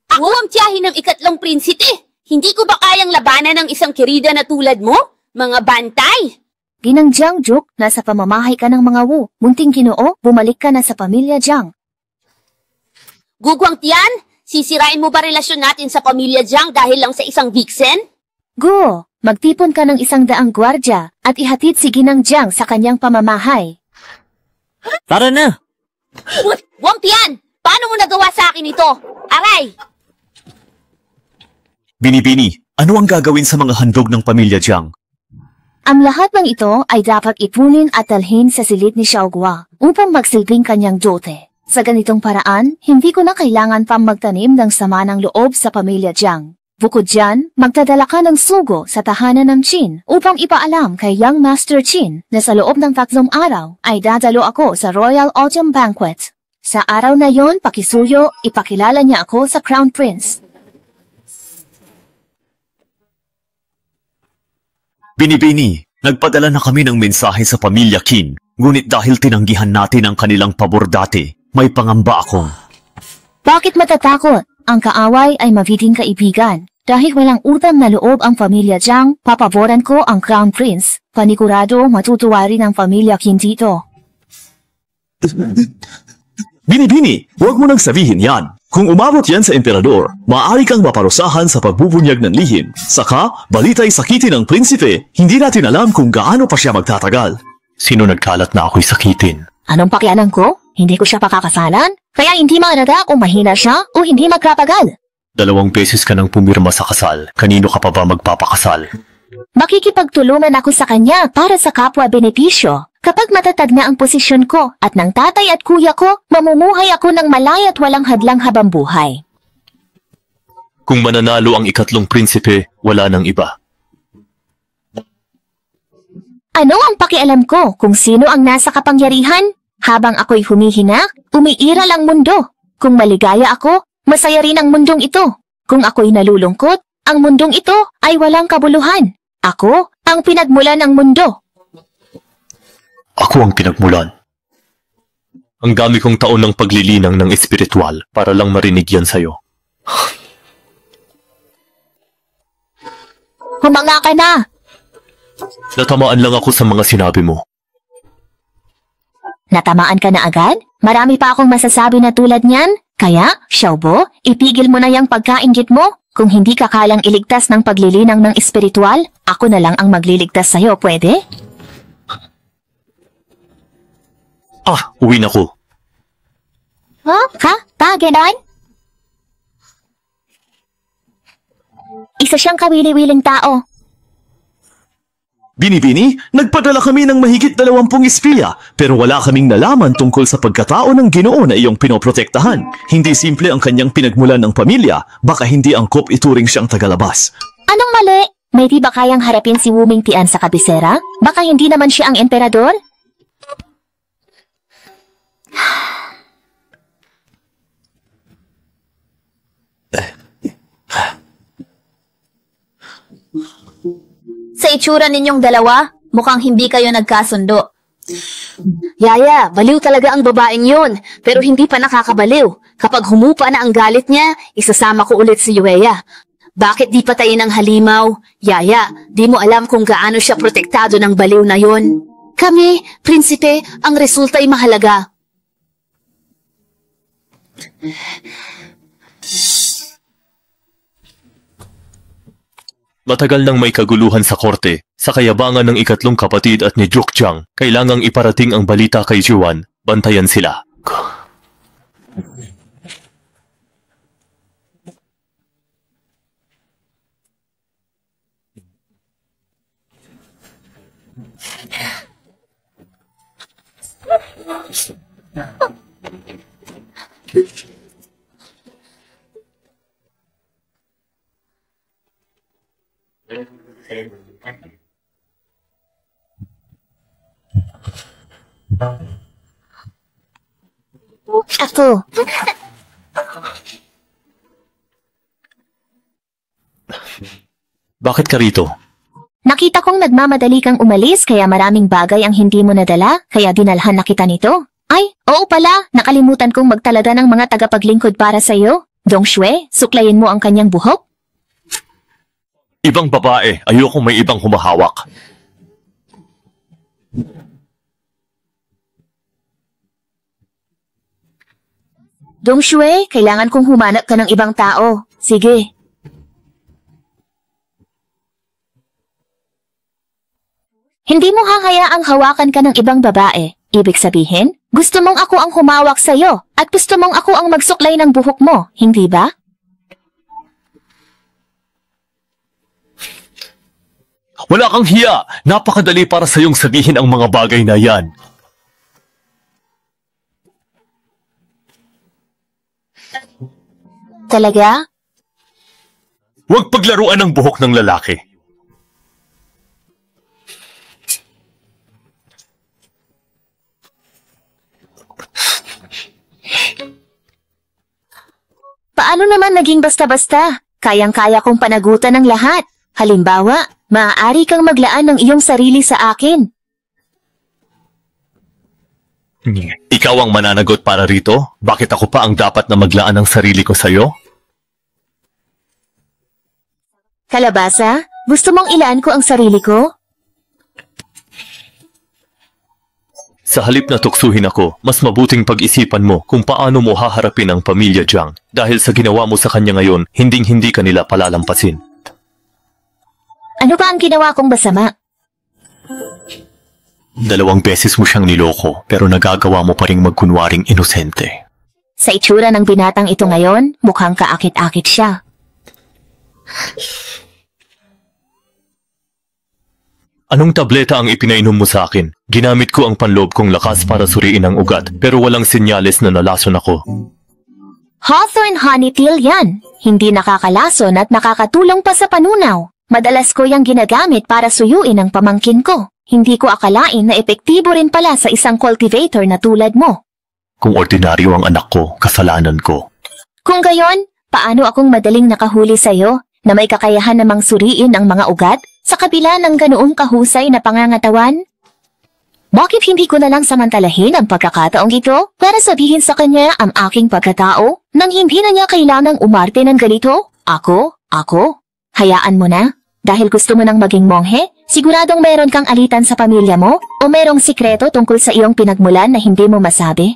Ako ang tiyahin ng 3 prinsipe. Hindi ko ba kayang labanan ng isang kirida na tulad mo? Mga bantay! Ginang Jiang Duke, nasa pamamahay ka ng mga Wu. Munting Ginoo, bumalik ka na sa pamilya Jiang. Gugwang tiyan, sisirain mo ba relasyon natin sa pamilya Jiang dahil lang sa isang vixen? Go! Magtipon ka ng 100 gwardya at ihatid si Ginang Jiang sa kanyang pamamahay. Tara na! Wampian! Paano mo nagawa sa akin ito? Aray! Binibini, ano ang gagawin sa mga handog ng pamilya Jiang? Ang lahat ng ito ay dapat ipunin at dalhin sa silid ni Xiao Gua upang magsilbing kanyang dote. Sa ganitong paraan, hindi ko na kailangan pang magtanim ng sama ng loob sa pamilya Jiang. Bukod dyan, magdadala ka ng sugo sa tahanan ng Qin upang ipaalam kay Young Master Qin na sa loob ng 3 araw ay dadalo ako sa Royal Autumn Banquet. Sa araw na yon, pakisuyo, ipakilala niya ako sa Crown Prince. Binibini, Nagpadala na kami ng mensahe sa pamilya Qin, ngunit dahil tinanggihan natin ang kanilang pabor dati, may pangamba akong. Bakit matatakot? Ang kaaway ay magiging kaibigan. Dahil walang utang na loob ang pamilya Jiang, papaboran ko ang Crown Prince. Panigurado matutuwa rin ang pamilya Qin dito. Bini-bini, huwag mo nang sabihin yan. Kung umabot yan sa emperador, maaari kang maparusahan sa pagbubunyag ng lihim. Saka, balita'y sakitin ng prinsipe, hindi natin alam kung gaano pa siya magtatagal. Sino nagkalat na ako'y sakitin? Anong pakialam ko? Hindi ko siya pakakasalan? Kaya hindi mahalaga kung mahina siya o hindi magkatagal. 2 beses ka nang pumirma sa kasal. Kanino ka pa ba magpapakasal? Makikipagtulungan ako sa kanya para sa kapwa-benepisyo. Kapag matatag na ang posisyon ko at ng tatay at kuya ko, mamumuhay ako ng malay at walang hadlang habang buhay. Kung mananalo ang 3 prinsipe, wala nang iba. Ano ang pakialam ko kung sino ang nasa kapangyarihan? Habang ako'y humihinak, umiiral ang mundo. Kung maligaya ako, masaya rin ang mundong ito. Kung ako'y nalulungkot, ang mundong ito ay walang kabuluhan. Ako ang pinagmulan ng mundo. Ako ang pinagmulan. Ang dami kong taon ng paglilinang ng espiritual para lang marinig yan sa'yo. Humanga ka na! Natamaan lang ako sa mga sinabi mo. Natamaan ka na agad? Marami pa akong masasabi na tulad niyan. Kaya, Xiaobo, ipigil mo na yung pagkaingit mo. Kung hindi ka kalang iligtas ng paglilinang ng espiritual, ako na lang ang magliligtas sa'yo, pwede? Uwi na ko. Oh, ha? Ganon? Isa siyang kawili-wiling tao. Bini-bini, nagpadala kami ng mahigit 20 espiya, pero wala kaming nalaman tungkol sa pagkatao ng Ginoo na iyong pinoprotektahan. Hindi simple ang kanyang pinagmulan ng pamilya, baka hindi angkop ituring siyang tagalabas. Anong mali? May di ba kayang harapin si Wu Mingtian sa kabisera? Baka hindi naman siya ang emperador? Sa itsura ninyong dalawa, mukhang hindi kayo nagkasundo. Yaya, baliw talaga ang babaeng yun, pero hindi pa nakakabaliw. Kapag humupa na ang galit niya, isasama ko ulit si Yueya. Bakit di patayin ang halimaw? Yaya, di mo alam kung gaano siya protektado ng baliw na yun. Kami, prinsipe, ang resulta ay mahalaga. Matagal nang may kaguluhan sa korte. Sa kayabangan ng 3 kapatid at ni Jukjiang, kailangang iparating ang balita kay Juan. Bantayan sila. Ako. Bakit ka rito? Nakita kong nagmamadali kang umalis kaya maraming bagay ang hindi mo nadala, kaya dinalhan na kita nito. Ay, oo pala, nakalimutan kong magtalada ng mga tagapaglingkod para sa'yo. Dong Xue, suklayin mo ang kanyang buhok. Ibang babae, ayokong may ibang humahawak. Dong Xue, kailangan kong humanap ka ng ibang tao. Sige. Hindi mo hahayaang hawakan ka ng ibang babae. Ibig sabihin, gusto mong ako ang humawak sa'yo at gusto mong ako ang magsuklay ng buhok mo, hindi ba? Wala kang hiya! Napakadali para sa iyong sabihin ang mga bagay na yan. Talaga? Huwag paglaruan ng buhok ng lalaki. Paano naman naging basta-basta? Kayang-kaya kong panagutan ng lahat. Halimbawa, Maaari kang maglaan ng iyong sarili sa akin. Ikaw ang mananagot para rito? Bakit ako pa ang dapat na maglaan ng sarili ko sa'yo? Kalabasa, gusto mong ilaan ko ang sarili ko? Sa halip na tuksuhin ako, mas mabuting pag-isipan mo kung paano mo haharapin ang pamilya Jiang. Dahil sa ginawa mo sa kanya ngayon, hinding-hindi kanila palalampasin. Ano ba ang ginawa kong masama? 2 beses mo siyang niloko, pero nagagawa mo pa ring magkunwaring inosente. Sa itsura ng binatang ito ngayon, mukhang kaakit-akit siya. Anong tableta ang ipinainom mo sa akin? Ginamit ko ang panloob kong lakas para suriin ang ugat, pero walang senyales na nalason ako. Hawthorne honey pill yan. Hindi nakakalason at nakakatulong pa sa panunaw. Madalas ko yung ginagamit para suyuin ang pamangkin ko. Hindi ko akalain na epektibo rin pala sa isang cultivator na tulad mo. Kung ordinaryo ang anak ko, kasalanan ko. Kung gayon, paano akong madaling nakahuli sa'yo na may kakayahan namang suriin ang mga ugat sa kabila ng ganoong kahusay na pangangatawan? Bakit hindi ko na lang samantalahin ang pagkakataong ito para sabihin sa kanya ang aking pagkatao nang hindi na niya kailangang umarte ng ganito? Ako? Hayaan mo na. Dahil gusto mo nang maging monghe, siguradong meron kang alitan sa pamilya mo o merong sikreto tungkol sa iyong pinagmulan na hindi mo masabi?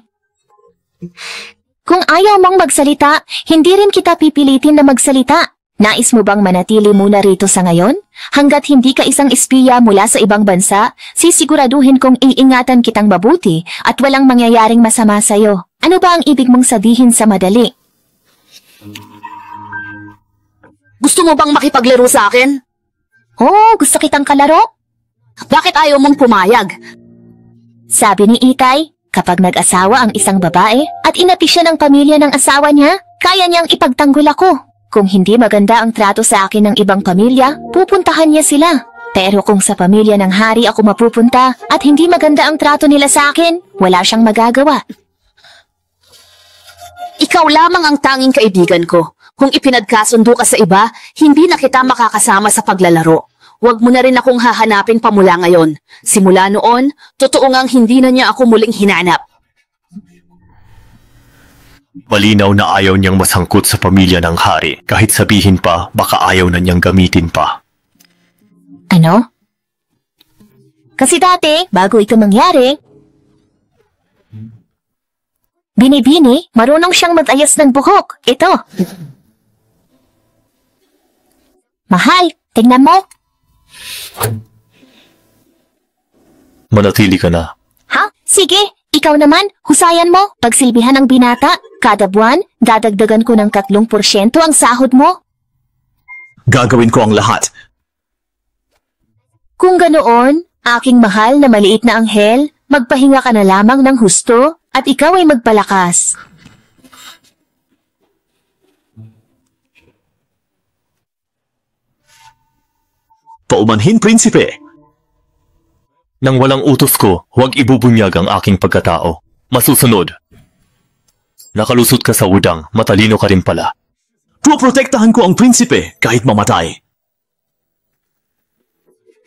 Kung ayaw mong magsalita, hindi rin kita pipilitin na magsalita. Nais mo bang manatili muna rito sa ngayon? Hanggat hindi ka isang espiya mula sa ibang bansa, sisiguraduhin kong iingatan kitang mabuti at walang mangyayaring masama sa'yo. Ano ba ang ibig mong sabihin sa madali? Gusto mo bang makipaglaro sa akin? Oh, gusto kitang kalaro? Bakit ayaw mong pumayag? Sabi ni Itay, kapag nag-asawa ang isang babae at inapi siya ng pamilya ng asawa niya, kaya niyang ipagtanggol ako. Kung hindi maganda ang trato sa akin ng ibang pamilya, pupuntahan niya sila. Pero kung sa pamilya ng hari ako mapupunta at hindi maganda ang trato nila sa akin, wala siyang magagawa. Ikaw lamang ang tanging kaibigan ko. Kung ipinagkasundo ka sa iba, hindi na kita makakasama sa paglalaro. Huwag mo na rin akong hahanapin pa mula ngayon. Simula noon, totoo ngang hindi na niya ako muling hinanap. Malinaw na ayaw niyang masangkot sa pamilya ng hari. Kahit sabihin pa, baka ayaw na niyang gamitin pa. Ano? Kasi dati, bago ito mangyari, Binibini, marunong siyang mag-ayos ng buhok. Ito. Mahal, tingnan mo. Manatili ka na. Ha? Sige, ikaw naman, husayan mo. Pagsilbihan ng binata, kada buwan, dadagdagan ko ng 3% ang sahod mo. Gagawin ko ang lahat. Kung ganoon, aking mahal na maliit na anghel, magpahinga ka na lamang ng husto at ikaw ay magpalakas. Paumanhin, prinsipe! Nang walang utos ko, huwag ibubunyag ang aking pagkatao. Masusunod. Nakalusot ka sa udang, matalino ka rin pala. Proprotektahan ko ang prinsipe kahit mamatay.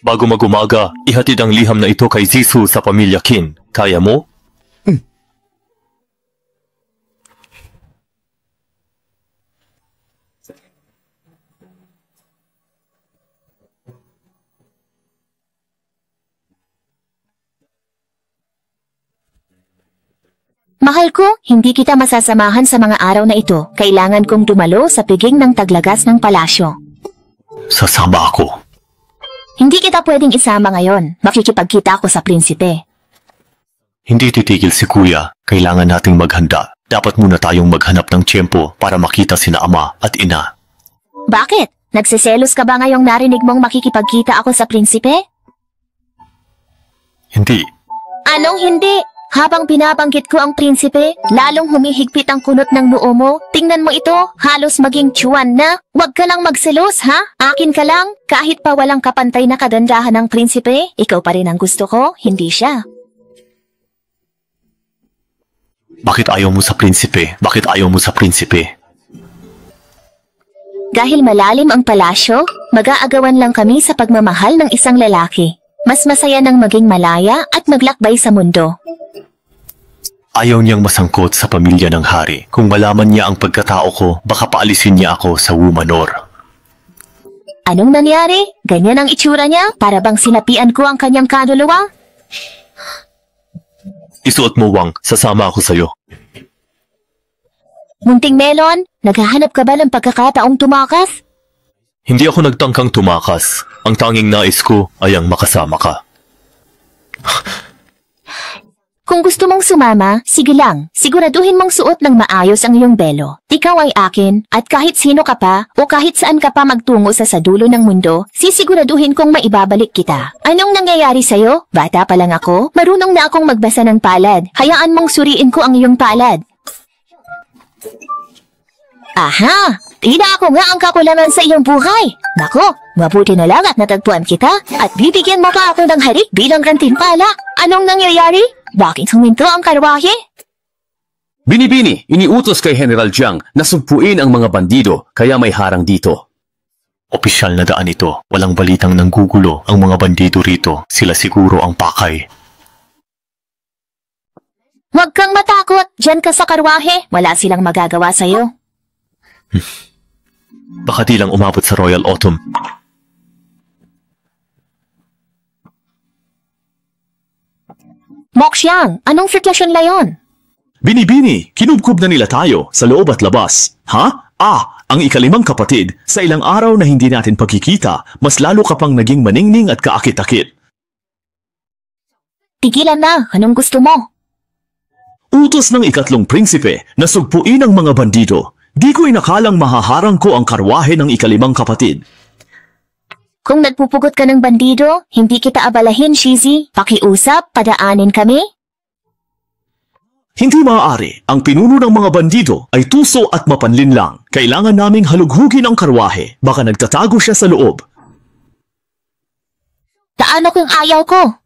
Bago magumaga, ihatid ang liham na ito kay Zisu sa pamilya Qin. Kaya mo? Mahal ko, hindi kita masasamahan sa mga araw na ito. Kailangan kong dumalo sa piging ng taglagas ng palasyo. Sasama ako. Hindi kita pwedeng isama ngayon. Makikipagkita ako sa prinsipe. Hindi titigil si kuya. Kailangan nating maghanda. Dapat muna tayong maghanap ng tiyempo para makita sina ama at ina. Bakit? Nagsiselos ka ba ngayong narinig mong makikipagkita ako sa prinsipe? Hindi. Anong hindi? Habang binabanggit ko ang prinsipe, lalong humihigpit ang kunot ng noo mo. Tingnan mo ito, halos maging tsuwan na. Huwag ka lang magselos, ha? Akin ka lang. Kahit pa walang kapantay na kagandahan ng prinsipe, ikaw pa rin ang gusto ko, hindi siya. Bakit ayaw mo sa prinsipe? Bakit ayaw mo sa prinsipe? Dahil malalim ang palasyo, mag-aagawan lang kami sa pagmamahal ng isang lalaki. Mas masaya nang maging malaya at maglakbay sa mundo. Ayaw niyang masangkot sa pamilya ng hari. Kung malaman niya ang pagkatao ko, baka paalisin niya ako sa Wumanor. Anong nangyari? Ganyan ang itsura niya? Para bang sinapian ko ang kanyang kaluluwa? Isuot mo, Wang. Sasama ako sa'yo. Munting Melon, naghahanap ka ba ng pagkakataong tumakas? Hindi ako nagtangkang tumakas. Ang tanging nais ko ay ang makasama ka. Kung gusto mong sumama, sige lang. Siguraduhin mong suot ng maayos ang iyong belo. Ikaw ay akin, at kahit sino ka pa, o kahit saan ka pa magtungo sa dulo ng mundo, sisiguraduhin kong maibabalik kita. Anong nangyayari sa'yo? Bata pa lang ako, marunong na akong magbasa ng palad. Hayaan mong suriin ko ang iyong palad. Aha! Tila ako nga ang kakulangan sa iyong buhay. Nako, mabuti na lang at natagpuan kita at bibigyan mo pa ako ng harik bilang gantimpala. Anong nangyayari? Bakit huminto ang karwahe? Binibini, iniutos kay General Jiang na sugpuin ang mga bandido kaya may harang dito. Opisyal na daan ito. Walang balitang nanggugulo ang mga bandido rito. Sila siguro ang pakay. Huwag kang matakot. Diyan ka sa karwahe. Wala silang magagawa sa'yo. Baka di lang umabot sa Royal Autumn. Moxiang, anong sitwasyon na yon? Binibini, kinubkob na nila tayo sa loob at labas. Ha? Ang ikalimang kapatid, sa ilang araw na hindi natin pagkikita, mas lalo ka pang naging maningning at kaakit-akit. Tigilan na, anong gusto mo? Utos ng ikatlong prinsipe na sugpuin ang mga bandido. Di ko inakalang mahaharang ko ang karwahe ng ikalimang kapatid. Kung nagpupugot ka ng bandido, hindi kita abalahin, Shizzy. Pakiusap, padaanin kami. Hindi maaari. Ang pinuno ng mga bandido ay tuso at mapanlin lang. Kailangan naming halughugin ang karwahe. Baka nagtatago siya sa loob. Taano kung ayaw ko?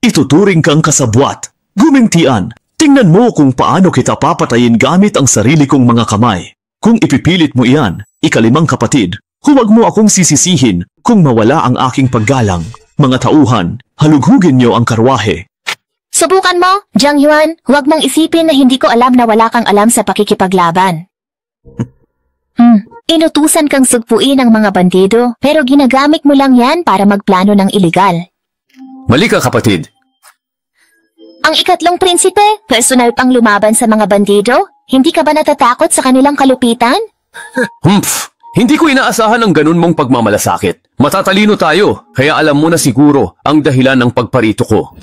Ituturing kang kasabwat. Gumintian. Tingnan mo kung paano kita papatayin gamit ang sarili kong mga kamay. Kung ipipilit mo iyan, ikalimang kapatid, huwag mo akong sisisihin kung mawala ang aking paggalang. Mga tauhan, halughugin niyo ang karwahe. Subukan mo, Jiang Yuan. Huwag mong isipin na hindi ko alam na wala kang alam sa pakikipaglaban. Inutusan kang sugpuin ang mga bandido, pero ginagamit mo lang yan para magplano ng iligal. Mali ka, kapatid. Ang ikatlong prinsipe, personal pang lumaban sa mga bandido? Hindi ka ba natatakot sa kanilang kalupitan? Hindi ko inaasahan ang ganun mong pagmamalasakit. Matatalino tayo, kaya alam mo na siguro ang dahilan ng pagparito ko.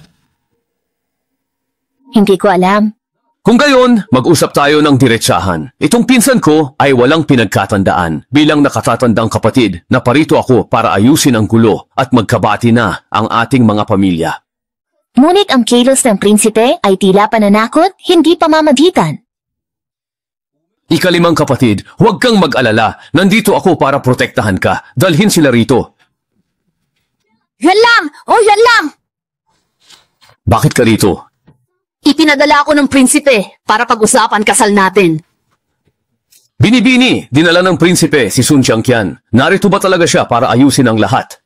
Hindi ko alam. Kung gayon, mag-usap tayo ng diretsahan. Itong pinsan ko ay walang pinagkatandaan. Bilang nakatatandang kapatid, naparito ako para ayusin ang gulo at magkabati na ang ating mga pamilya. Ngunit ang kilos ng prinsipe ay tila pananakot, hindi pamamagitan. Ikalimang kapatid, huwag kang mag-alala. Nandito ako para protektahan ka. Dalhin sila rito. Yan lang! Yan lang! Bakit ka rito? Ipinadala ako ng prinsipe para pag-usapan kasal natin. Binibini, dinala ng prinsipe si Sun Changqian. Narito ba talaga siya para ayusin ang lahat?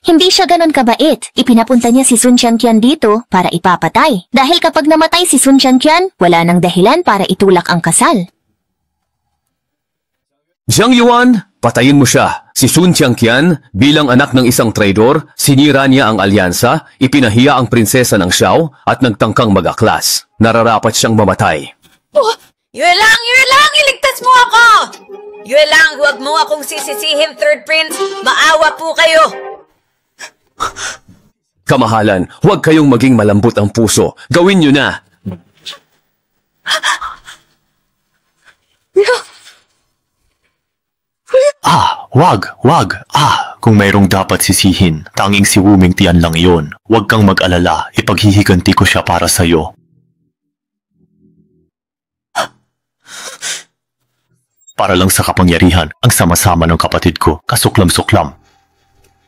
Hindi siya ganon kabait. Ipinapunta niya si Sun Changqian dito para ipapatay. Dahil kapag namatay si Sun Changqian, wala nang dahilan para itulak ang kasal. Jiang Yuan, patayin mo siya. Si Sun Changqian, bilang anak ng isang traidor, sinira niya ang alyansa, ipinahiya ang prinsesa ng Xiao at nagtangkang mag-aklas. Nararapat siyang mamatay. Yue lang! Iligtas mo ako! Yue lang, huwag mo akong sisisihin, Third Prince. Maawa po kayo. Kamahalan, huwag kayong maging malambot ang puso. Gawin niyo na. Wag. Kung mayroong dapat sisihin, tanging si Wu Mingtian lang iyon. Huwag kang mag-alala, ipaghihiganti ko siya para sa'yo. Para lang sa kapangyarihan, ang sama-sama ng kapatid ko, kasuklam-suklam.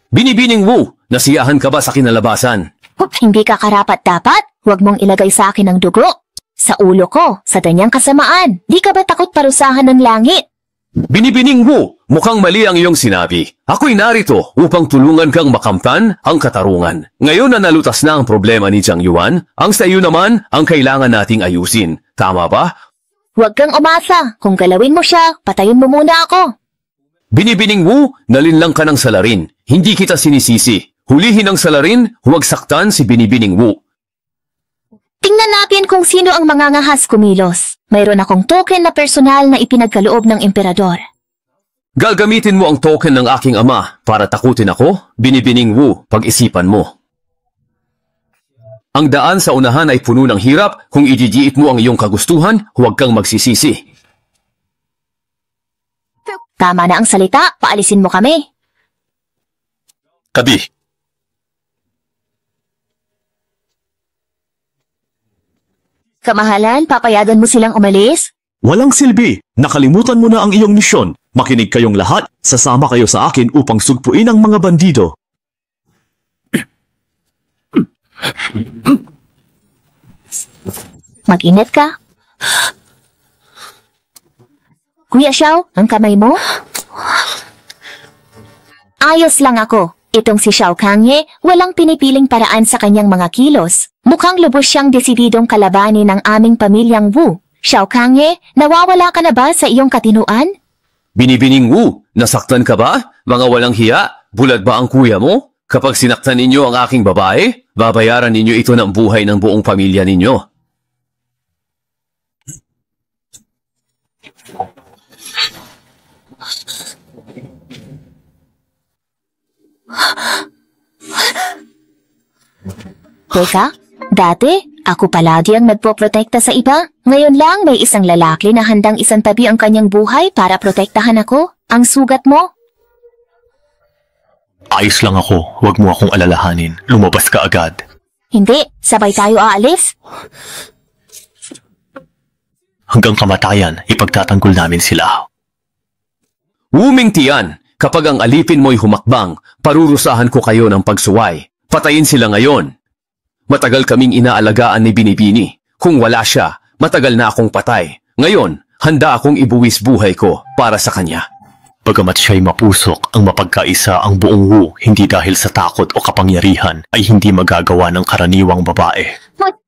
Binibining Wu, nasiyahan ka ba sa kinalabasan? Hindi ka karapat-dapat. Huwag mong ilagay sa akin ang dugo. Sa ulo ko, sa ganyang kasamaan. Di ka ba takot parusahan ng langit? Binibining Wu, Mukhang mali ang iyong sinabi. Ako'y narito upang tulungan kang makamtan ang katarungan. Ngayon na nalutas na ang problema ni Jiang Yuan, ang sa iyo naman ang kailangan nating ayusin. Tama ba? Huwag kang umasa. Kung galawin mo siya, patayin mo muna ako. Binibining Wu, nalinlang ka ng salarin. Hindi kita sinisisi. Hulihin ang salarin, huwag saktan si Binibining Wu. Tingnan natin kung sino ang mangangahas kumilos. Mayroon akong token na personal na ipinagkaloob ng emperador. Gagamitin mo ang token ng aking ama para takutin ako, Binibining Wu, pag-isipan mo. Ang daan sa unahan ay puno ng hirap. Kung ididiit mo ang iyong kagustuhan, huwag kang magsisisi. Tama na ang salita, paalisin mo kami. Kabi. Kamahalan, papayagan mo silang umalis? Walang silbi. Nakalimutan mo na ang iyong misyon. Makinig kayong lahat. Sasama kayo sa akin upang sugpuin ang mga bandido. Mag-init ka. Kuya Xiao, ang kamay mo? Ayos lang ako. Itong si Xiao Kangye, walang pinipiling paraan sa kanyang mga kilos. Mukhang lubos siyang desididong kalabanin ng aming pamilyang Wu. Xiao Kangye, nawawala ka na ba sa iyong katinuan? Binibining Wu, nasaktan ka ba? Mga walang hiya? Bulag ba ang kuya mo? Kapag sinaktan ninyo ang aking babae, babayaran ninyo ito ng buhay ng buong pamilya ninyo. Teka, dati, ako palagi ang nagpoprotekta sa iba. Ngayon lang may isang lalaki na handang isantabi ang kanyang buhay para protektahan ako. Ang sugat mo? Ayos lang ako. Huwag mo akong alalahanin. Lumabas ka agad. Hindi, sabay tayo aalis. Hanggang kamatayan, ipagtatanggol namin sila. Wu Mingtian, kapag ang alipin mo'y humakbang, parurusahan ko kayo ng pagsuway. Patayin sila ngayon. Matagal kaming inaalagaan ni Binibini. Kung wala siya, matagal na akong patay. Ngayon, handa akong ibuwis buhay ko para sa kanya. Bagamat siya'y mapusok, ang mapagkaisa ang buong Wu, hindi dahil sa takot o kapangyarihan, ay hindi magagawa ng karaniwang babae.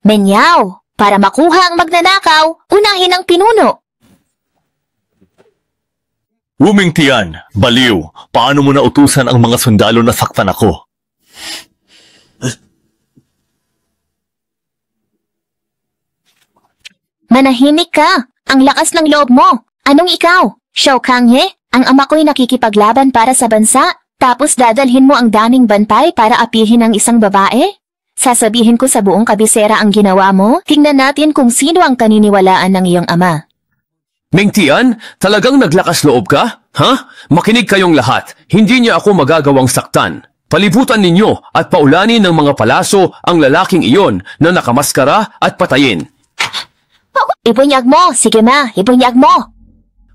Menyaw, para makuha ang magnanakaw, unahin ang pinuno. Wu Mingtian, baliw, paano mo nautusan ang mga sundalo na saktan ako? Manahimik ka. Ang lakas ng loob mo. Anong ikaw? Xiao Kangye? Ang ama ko'y nakikipaglaban para sa bansa, tapos dadalhin mo ang daming bantay para apihin ang isang babae? Sasabihin ko sa buong kabisera ang ginawa mo, tingnan natin kung sino ang kaniniwalaan ng iyong ama. Mingtian, talagang naglakas loob ka? Ha? Makinig kayong lahat. Hindi niya ako magagawang saktan. Palibutan ninyo at paulanin ng mga palaso ang lalaking iyon na nakamaskara at patayin. Ibunyag mo! Sige ma, ibunyag mo!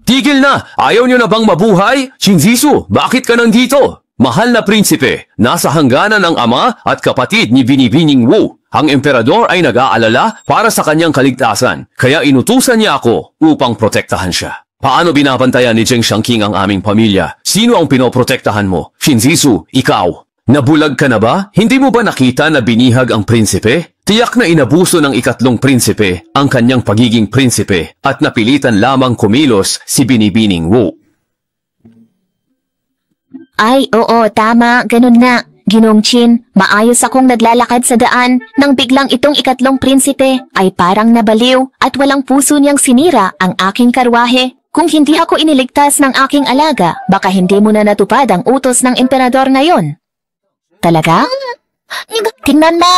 Tigil na! Ayaw niyo na bang mabuhay? Shinzisu, bakit ka nandito? Mahal na prinsipe, nasa hangganan ng ama at kapatid ni Binibining Wu. Ang emperador ay nag-aalala para sa kanyang kaligtasan, kaya inutusan niya ako upang protektahan siya. Paano binabantayan ni Zheng Shangqing ang aming pamilya? Sino ang pinoprotektahan mo? Shinzisu, ikaw. Nabulag ka na ba? Hindi mo ba nakita na binihag ang prinsipe? Tiyak na inabuso ng ikatlong prinsipe ang kanyang pagiging prinsipe at napilitan lamang kumilos si Binibining Wu. Ay, oo, tama, ganun nga. Ginong Qin, maayos akong naglalakad sa daan nang biglang itong ikatlong prinsipe ay parang nabaliw at walang puso niyang sinira ang aking karwahe. Kung hindi ako iniligtas ng aking alaga, baka hindi mo na natupad ang utos ng emperador ngayon. Talaga? Tingnan mo!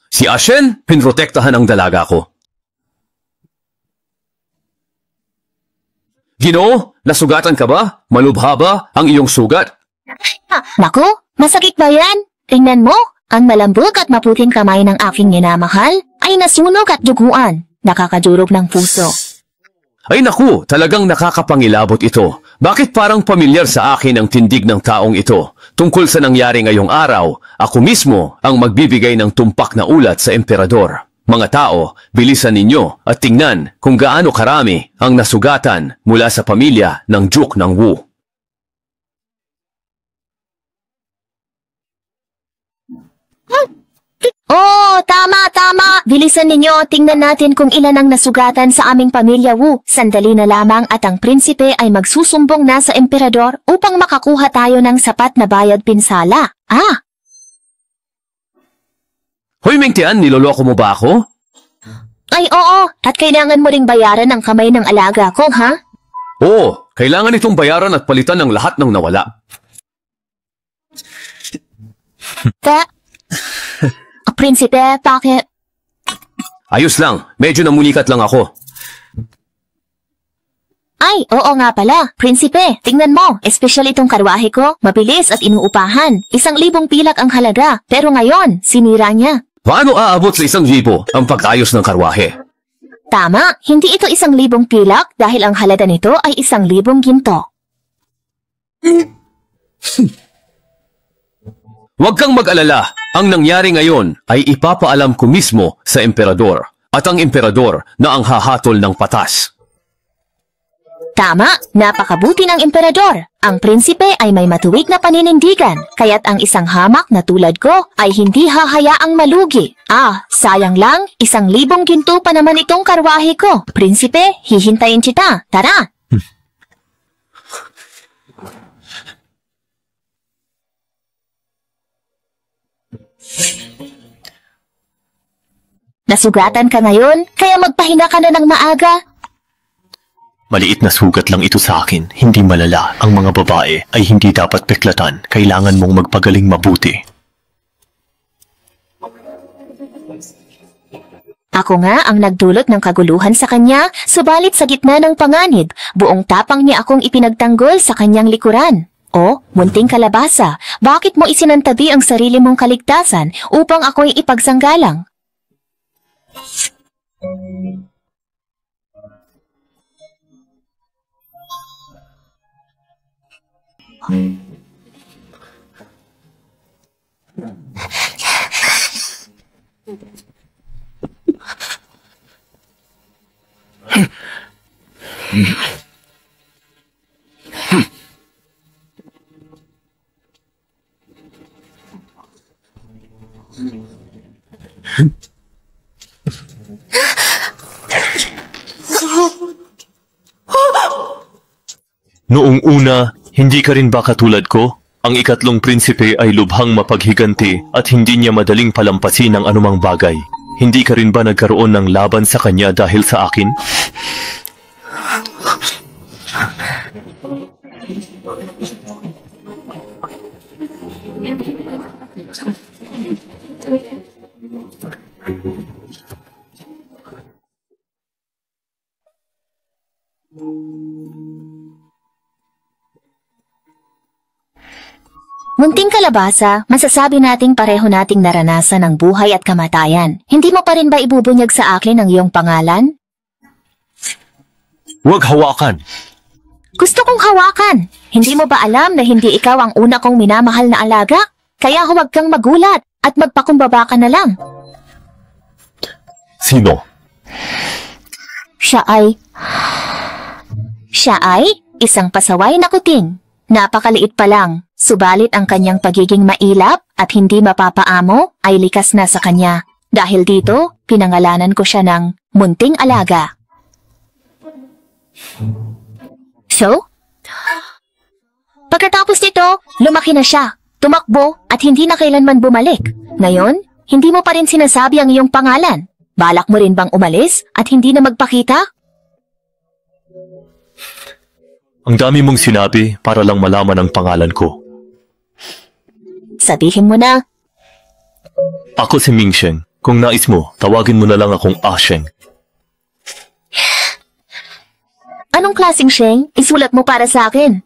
Si Ashen, pinrotektahan ang dalaga ko. Ginoo, nasugatan ka ba? Malubha ba ang iyong sugat? Naku, masakit ba yan? Tingnan mo, ang malambot at maputing kamay ng aking minamahal ay nasunog at duguan. Nakakadurog ng puso. Ay naku, talagang nakakapangilabot ito. Bakit parang pamilyar sa akin ang tindig ng taong ito? Tungkol sa nangyari ngayong araw, ako mismo ang magbibigay ng tumpak na ulat sa emperador. Mga tao, bilisan ninyo at tingnan kung gaano karami ang nasugatan mula sa pamilya ng Duke ng Wu. Oh, tama! Bilisan ninyo, tingnan natin kung ilan ang nasugatan sa aming pamilya Wu. Sandali na lamang at ang prinsipe ay magsusumbong na sa emperador upang makakuha tayo ng sapat na bayad pinsala. Hoy Mingtian, niloloko mo ba ako? Ay oo, at kailangan mo ring bayaran ang kamay ng alaga ko, ha? Oo, kailangan itong bayaran at palitan ng lahat ng nawala. Prinsipe, bakit? Ayos lang, medyo namulikat lang ako. Ay, oo nga pala. Prinsipe, tingnan mo. Espesyal itong karwahe ko. Mabilis at inuupahan. 1,000 pilak ang halaga. Pero ngayon, sinira niya. Paano aabot sa 1,000 ang pagkayos ng karwahe? Tama, hindi ito 1,000 pilak dahil ang halaga nito ay 1,000 ginto. Huwag kang mag-alala. Ang nangyari ngayon ay ipapaalam ko mismo sa emperador at ang emperador na ang hahatol ng patas. Tama, napakabuti ng emperador. Ang prinsipe ay may matuwid na paninindigan, kaya't ang isang hamak na tulad ko ay hindi hahayaang malugi. Sayang lang, 1,000 ginto pa naman itong karwahe ko. Prinsipe, hihintayin kita. Tara! Nasugatan ka ngayon, kaya magpahinga ka na ng maaga. Maliit na sugat lang ito sa akin, hindi malala. Ang mga babae ay hindi dapat peklatan. Kailangan mong magpagaling mabuti. Ako nga ang nagdulot ng kaguluhan sa kanya, subalit sa gitna ng panganib, buong tapang niya akong ipinagtanggol sa kanyang likuran. O, munting kalabasa, bakit mo isinantabi ang sarili mong kaligtasan upang ako'y ipagsanggalang? Noong una, hindi ka rin ba katulad ko? Ang ikatlong prinsipe ay lubhang mapaghiganti at hindi niya madaling palampasin ang anumang bagay. Hindi ka rin ba nagkaroon ng laban sa kanya dahil sa akin? Munting kalabasa, masasabi nating pareho nating naranasan ang buhay at kamatayan. Hindi mo pa rin ba ibubunyag sa akin ang iyong pangalan? Huwag hawakan! Gusto kong hawakan! Hindi mo ba alam na hindi ikaw ang una kong minamahal na alaga? Kaya huwag kang magulat at magpakumbaba ka na lang. Sino? Siya ay isang pasaway na kuting. Napakaliit pa lang, subalit ang kanyang pagiging mailap at hindi mapapaamo ay likas na sa kanya. Dahil dito, pinangalanan ko siya ng munting alaga. So? Pagkatapos nito, lumaki na siya, tumakbo at hindi na kailanman bumalik. Ngayon, hindi mo pa rin sinasabi ang iyong pangalan. Balak mo rin bang umalis at hindi na magpakita? Ang dami mong sinabi para lang malaman ang pangalan ko. Sabihin mo na. Ako si Mingsheng. Kung nais mo, tawagin mo na lang akong Asheng. Anong klaseng Sheng? Isulat mo para sa akin.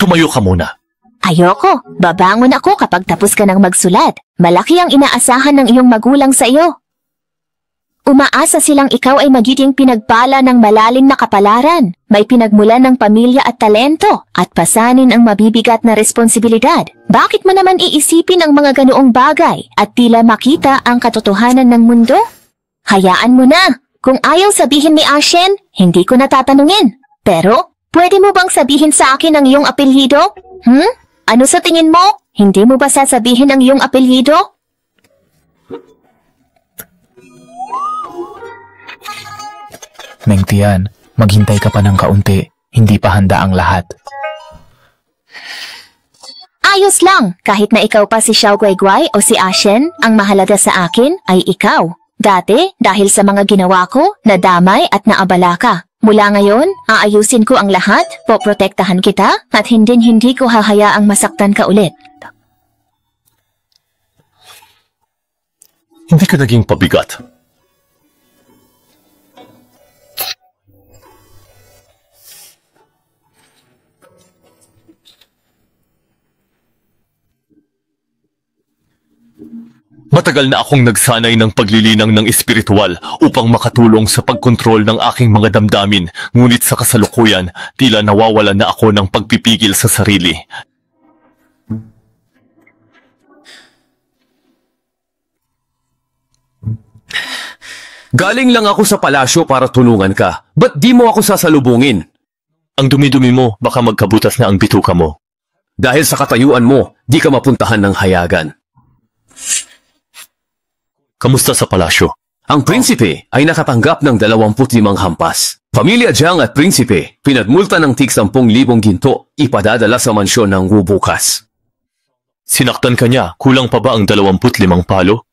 Tumayo ka muna. Ayoko. Babangon ako kapag tapos ka ng magsulat. Malaki ang inaasahan ng iyong magulang sa iyo. Umaasa silang ikaw ay magiging pinagpala ng malalim na kapalaran, may pinagmulan ng pamilya at talento, at pasanin ang mabibigat na responsibilidad. Bakit mo naman iisipin ang mga ganoong bagay at tila makita ang katotohanan ng mundo? Hayaan mo na. Kung ayaw sabihin ni Ashen, hindi ko natatanungin. Pero, pwede mo bang sabihin sa akin ang iyong apelyido? Ano sa tingin mo? Hindi mo ba sasabihin ang iyong apelyido? Mengtian, maghintay ka pa ng kaunti. Hindi pa handa ang lahat. Ayos lang, kahit na ikaw pa si Xiao Guaiguai o si Ashen, ang mahalaga sa akin ay ikaw. Dati, dahil sa mga ginawa ko, nadamay at naabala ka. Mula ngayon, aayusin ko ang lahat, poprotektahan kita, at hindi ko hahayaang masaktan ka ulit. Hindi ka naging pabigat. Matagal na akong nagsanay ng paglilinang ng espiritual upang makatulong sa pagkontrol ng aking mga damdamin, ngunit sa kasalukuyan, tila nawawala na ako ng pagpipigil sa sarili. Galing lang ako sa palasyo para tulungan ka. Ba't di mo ako sasalubungin? Ang dumi-dumi mo, baka magkabutas na ang bituka mo. Dahil sa katayuan mo, di ka mapuntahan ng hayagan. Kamusta sa palasyo? Ang prinsipe ay nakatanggap ng 25 hampas. Pamilya Jiang at prinsipe, pinagmulta ng tig 10,000 ginto, ipadadala sa mansyon ng Wu bukas. Sinaktan ka niya, kulang pa ba ang 25 palo?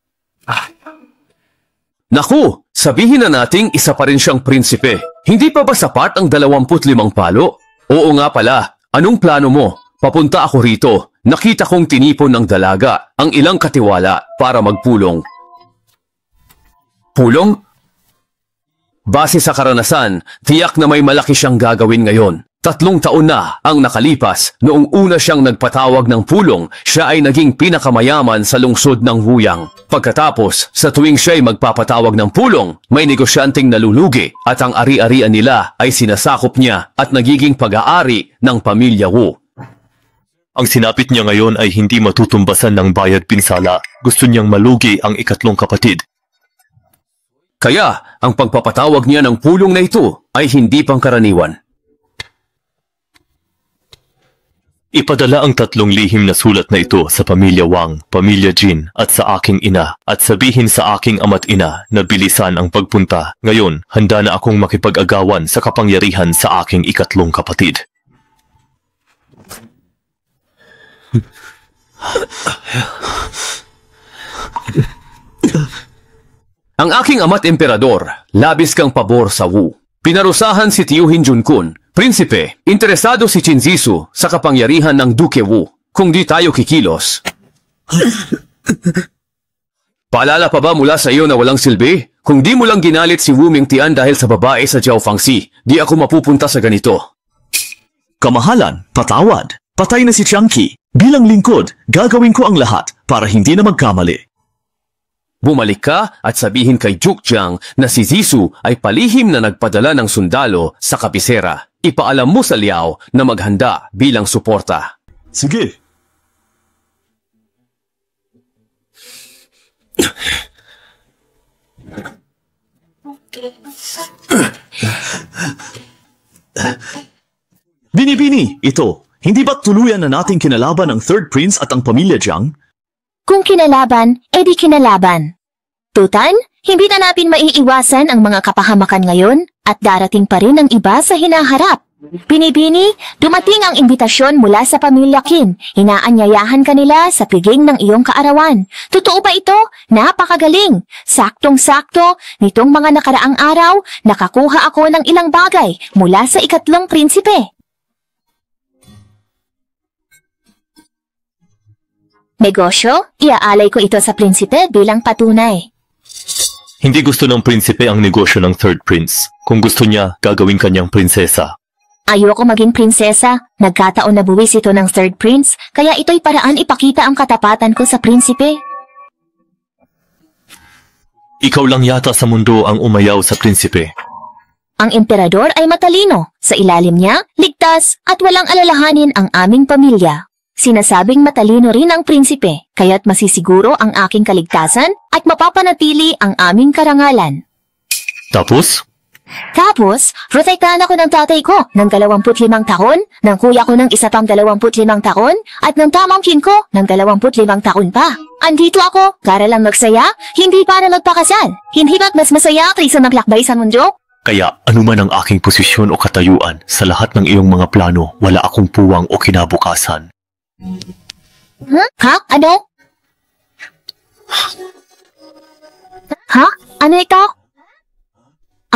Naku, sabihin na nating isa pa rin siyang prinsipe. Hindi pa ba sapat ang 25 palo? Oo nga pala, anong plano mo? Papunta ako rito, nakita kong tinipon ng dalaga ang ilang katiwala para magpulong. Pulong? Base sa karanasan, tiyak na may malaki siyang gagawin ngayon. 3 taon na ang nakalipas, noong una siyang nagpatawag ng pulong, siya ay naging pinakamayaman sa lungsod ng Wuyang. Pagkatapos, sa tuwing siya ay magpapatawag ng pulong, may negosyanteng nalulugi at ang ari-arian nila ay sinasakop niya at nagiging pag-aari ng pamilya Wu. Ang sinapit niya ngayon ay hindi matutumbasan ng bayad pinsala. Gusto niyang malugi ang ikatlong kapatid. Kaya, ang pagpapatawag niya ng pulong na ito ay hindi pangkaraniwan. Ipadala ang 3 lihim na sulat na ito sa pamilya Wang, pamilya Jin at sa aking ina at sabihin sa aking ama't ina na bilisan ang pagpunta. Ngayon, handa na akong makipag-agawan sa kapangyarihan sa aking ikatlong kapatid. Ang aking ama't emperador, labis kang pabor sa Wu. Pinarusahan si Tiyuhin Junkun, prinsipe, interesado si Chinzisu sa kapangyarihan ng Duke Wu. Kung di tayo kikilos. Paalala pa ba mula sa iyo na walang silbi? Kung di mo lang ginalit si Wu Mingtian dahil sa babae sa Jiao Fangxi, di ako mapupunta sa ganito. Kamahalan, patawad. Patay na si Chiang Qi. Bilang lingkod, gagawin ko ang lahat para hindi na magkamali. Bumalik ka at sabihin kay Duke Jiang na si Zisu ay palihim na nagpadala ng sundalo sa kabisera. Ipaalam mo sa Liao na maghanda bilang suporta. Sige. Bini-bini, ito. Hindi ba tuluyan na nating kinalaban ang Third Prince at ang pamilya Jiang? Kung kinalaban, edi kinalaban. Tutan, hindi na natin maiiwasan ang mga kapahamakan ngayon at darating pa rin ang iba sa hinaharap. Bini-bini, dumating ang imbitasyon mula sa pamilya Qin. Inaanyayahan ka nila sa piging ng iyong kaarawan. Totoo ba ito? Napakagaling! Saktong-sakto, nitong mga nakaraang araw, nakakuha ako ng ilang bagay mula sa ikatlong prinsipe. Negosyo, iaalay ko ito sa prinsipe bilang patunay. Hindi gusto ng prinsipe ang negosyo ng Third Prince. Kung gusto niya, gagawin kanyang prinsesa. Ayoko maging prinsesa. Nagkataon na buwis ito ng Third Prince, kaya ito'y paraan ipakita ang katapatan ko sa prinsipe. Ikaw lang yata sa mundo ang umayaw sa prinsipe. Ang emperador ay matalino. Sa ilalim niya, ligtas at walang alalahanin ang aming pamilya. Sinasabing matalino rin ang prinsipe, kaya't masisiguro ang aking kaligtasan at mapapanatili ang aming karangalan. Tapos? Tapos, protektahan ako ng tatay ko ng 25 taon, ng kuya ko ng isa pang 25 taon, at ng pamangkin ko ng 25 taon pa. Andito ako para lang magsaya, hindi para magpakasal. Hindi ba't mas masaya kaysa maglakbay sa mundo? Kaya anuman ang aking posisyon o katayuan, sa lahat ng iyong mga plano, wala akong puwang o kinabukasan. Ha? Ano? Ha? Ano ito?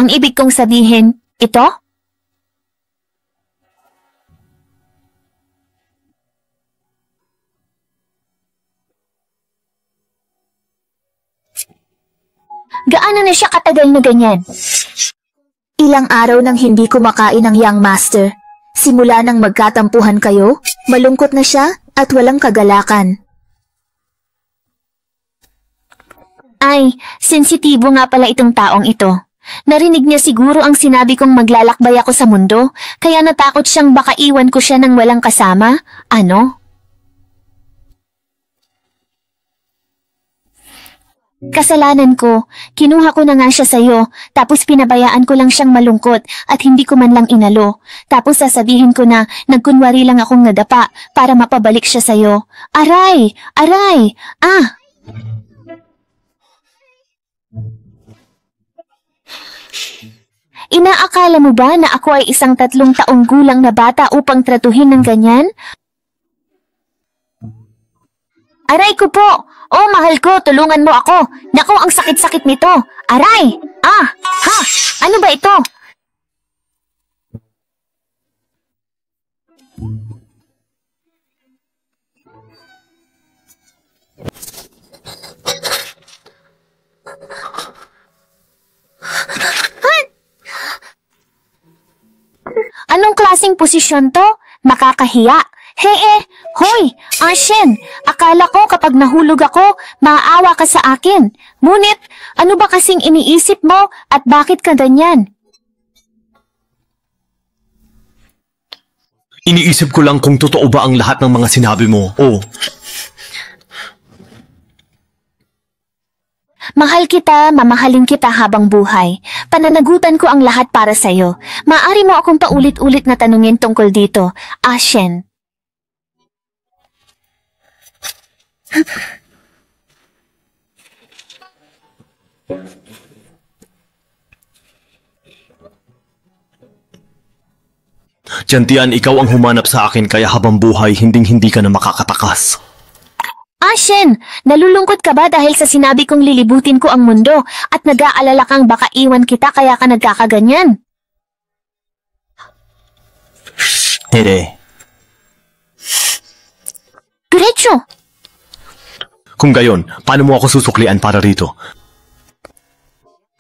Ang ibig kong sabihin, ito? Gaano na siya katagal na ganyan? Ilang araw nang hindi kumakain ng Young Master. Simula nang magkatampuhan kayo, malungkot na siya at walang kagalakan. Ay, sensitibo nga pala itong taong ito. Narinig niya siguro ang sinabi kong maglalakbay ako sa mundo, kaya natakot siyang baka iwan ko siya ng walang kasama. Ano? Kasalanan ko. Kinuha ko na nga siya sa'yo, tapos pinabayaan ko lang siyang malungkot at hindi ko man lang inalo. Tapos sasabihin ko na nagkunwari lang akong nadapa para mapabalik siya sa'yo. Aray! Aray! Ah! Inaakala mo ba na ako ay isang 3 taong gulang na bata upang tratuhin ng ganyan? Aray ko po! Oh, mahal ko, tulungan mo ako! Naku, ang sakit-sakit nito! Aray! Ah! Ha! Ano ba ito? Anong klaseng posisyon to? Nakakahiya. Hoy, Ashen, akala ko kapag nahulog ako, maaawa ka sa akin. Ngunit, ano ba kasing iniisip mo at bakit ka ganyan? Iniisip ko lang kung totoo ba ang lahat ng mga sinabi mo. Oh. Mahal kita, mamahalin kita habang buhay. Pananagutan ko ang lahat para sa'yo. Maaari mo akong paulit-ulit na tanungin tungkol dito, Ashen. Tiyan, ikaw ang humanap sa akin kaya habang buhay hinding-hindi ka na makakatakas. Ashen, nalulungkot ka ba dahil sa sinabi kong lilibutin ko ang mundo at nag-aalala kang baka iwan kita kaya ka nagkakaganyan? Hindi. Diretso! Kung gayon, paano mo ako susuklian para rito?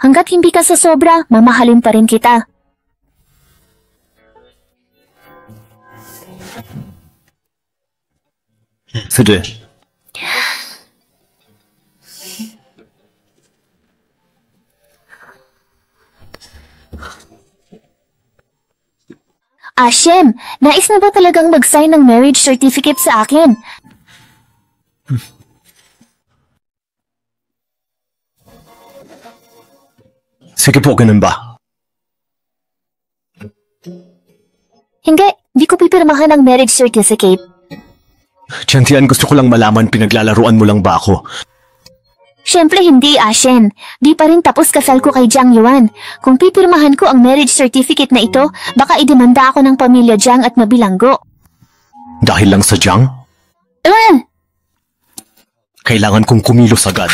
Hanggat hindi ka sa sobra, mamahalin pa rin kita. Sige. Ashem, nais na ba talagang mag-sign ng marriage certificate sa akin? Sige po, ganun ba? Hindi ko pipirmahan ang marriage certificate. Tiyan, gusto ko lang malaman pinaglalaruan mo lang ba ako? Siyempre hindi, Ashen. Di pa rin tapos kasal ko kay Jiang Yuan. Kung pipirmahan ko ang marriage certificate na ito, baka idemanda ako ng pamilya Jiang at mabilanggo. Dahil lang sa Jiang? Kailangan kong kumilos agad.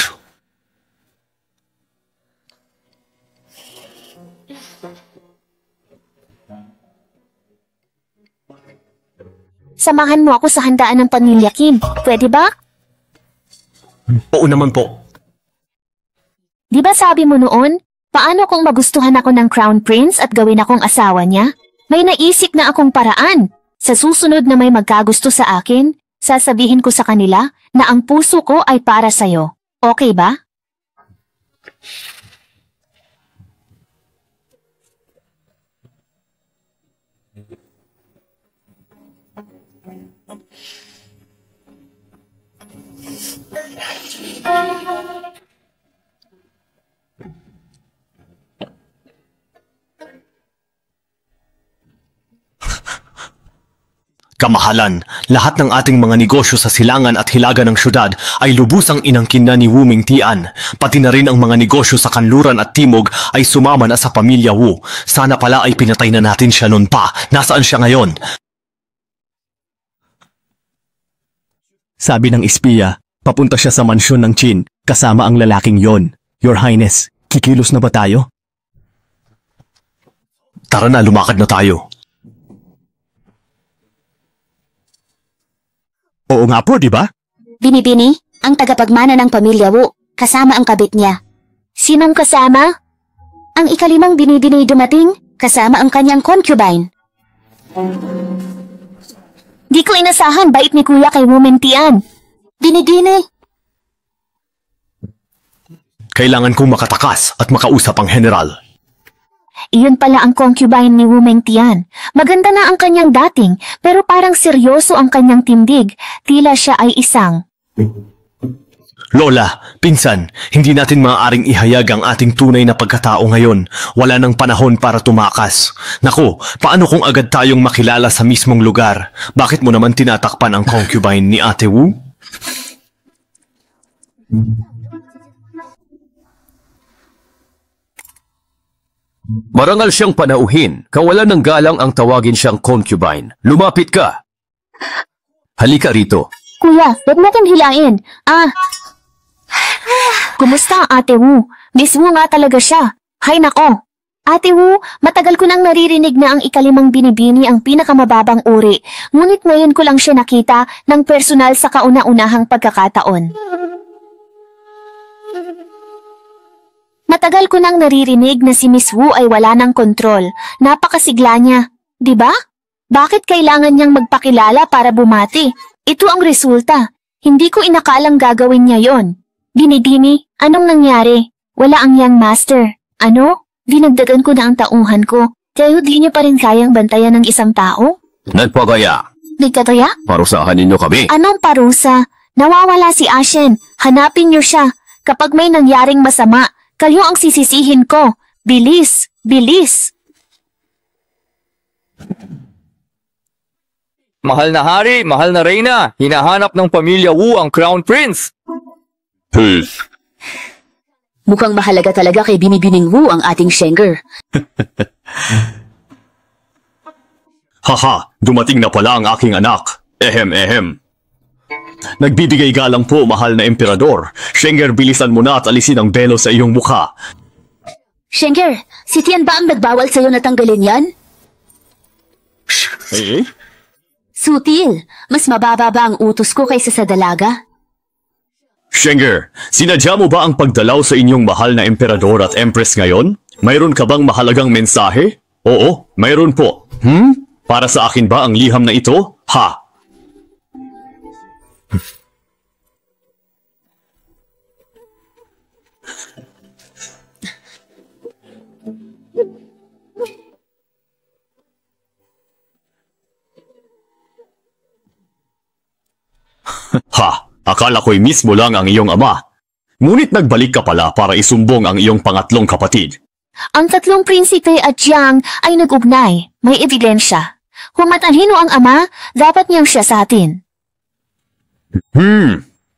Samahan mo ako sa handaan ng pamilya Kim. Pwede ba? Oo naman po. Di ba sabi mo noon, paano kung magustuhan ako ng Crown Prince at gawin akong asawa niya? May naisip na akong paraan. Sa susunod na may magkagusto sa akin, sasabihin ko sa kanila na ang puso ko ay para sa'yo. Okay ba? Kamahalan, lahat ng ating mga negosyo sa silangan at hilaga ng syudad ay lubusang inangkin na ni Wu Mingtian. Pati na rin ang mga negosyo sa kanluran at timog ay sumama na sa pamilya Wu. Sana pala ay pinatay na natin siya noon pa. Nasaan siya ngayon? Sabi ng espiya, papunta siya sa mansyon ng Qin kasama ang lalaking yon. Your Highness, kikilos na ba tayo? Tara na, lumakad na tayo. Oo nga po, di ba? Binibini, ang tagapagmana ng pamilya Wu, kasama ang kabit niya. Sinong kasama? Ang ikalimang binibini dumating, kasama ang kanyang concubine. Di ko inasahan bait ni Kuya kay Wu Mingtian. Binibini. Kailangan kong makatakas at makausap ang general. Iyon pala ang concubine ni Wu Mingtian. Maganda na ang kanyang dating, pero parang seryoso ang kanyang tindig. Tila siya ay isang... Lola, pinsan, hindi natin maaaring ihayag ang ating tunay na pagkatao ngayon. Wala nang panahon para tumakas. Naku, paano kung agad tayong makilala sa mismong lugar? Bakit mo naman tinatakpan ang concubine ni Ate Wu? Marangal siyang panauhin, kawalan ng galang ang tawagin siyang concubine. Lumapit ka! Halika rito. Kuya, huwag natin hilain. Kumusta ang Ate Wu? Miss Wu nga talaga siya. Hay nako. Ate Wu, matagal ko nang naririnig na ang ikalimang binibini ang pinakamababang uri. Ngunit ngayon ko lang siya nakita ng personal sa kauna-unahang pagkakataon. Matagal ko nang naririnig na si Miss Wu ay wala ng kontrol. Napakasigla niya. Diba? Bakit kailangan niyang magpakilala para bumati? Ito ang resulta. Hindi ko inakalang gagawin niya yon. Dinidini, anong nangyari? Wala ang young master. Ano? Dinagdagan ko na ang tauhan ko. Kaya di niyo pa rin kayang bantayan ng isang tao? Nagpagaya. Nagkataya? Parusahan ninyo kami. Anong parusa? Nawawala si Ashen. Hanapin niyo siya. Kapag may nangyaring masama, kayo ang sisisihin ko. Bilis! Bilis! Mahal na hari, mahal na reyna, hinahanap ng pamilya Wu ang Crown Prince. Mukhang mahalaga talaga kay Binibining Wu ang ating Shenger. Haha, dumating na pala ang aking anak. Ehem. Nagbibigay galang po, mahal na emperador. Shenger, bilisan mo na at alisin ang belo sa iyong mukha. Shenger, si Tian ba ang nagbawal sa'yo na tanggalin yan? Eh? Sutil, mas mababa ba ang utos ko kaysa sa dalaga? Shenger, sinadya mo ba ang pagdalaw sa inyong mahal na emperador at empress ngayon? Mayroon ka bang mahalagang mensahe? Oo, mayroon po. Para sa akin ba ang liham na ito? Ha? Ha, akala ko'y mismo lang ang iyong ama. Ngunit nagbalik ka pala para isumbong ang iyong pangatlong kapatid. Ang tatlong prinsipe at Jiang ay nag-ugnay. May ebidensya. Kung matalino ang ama, dapat niyang siya sa atin.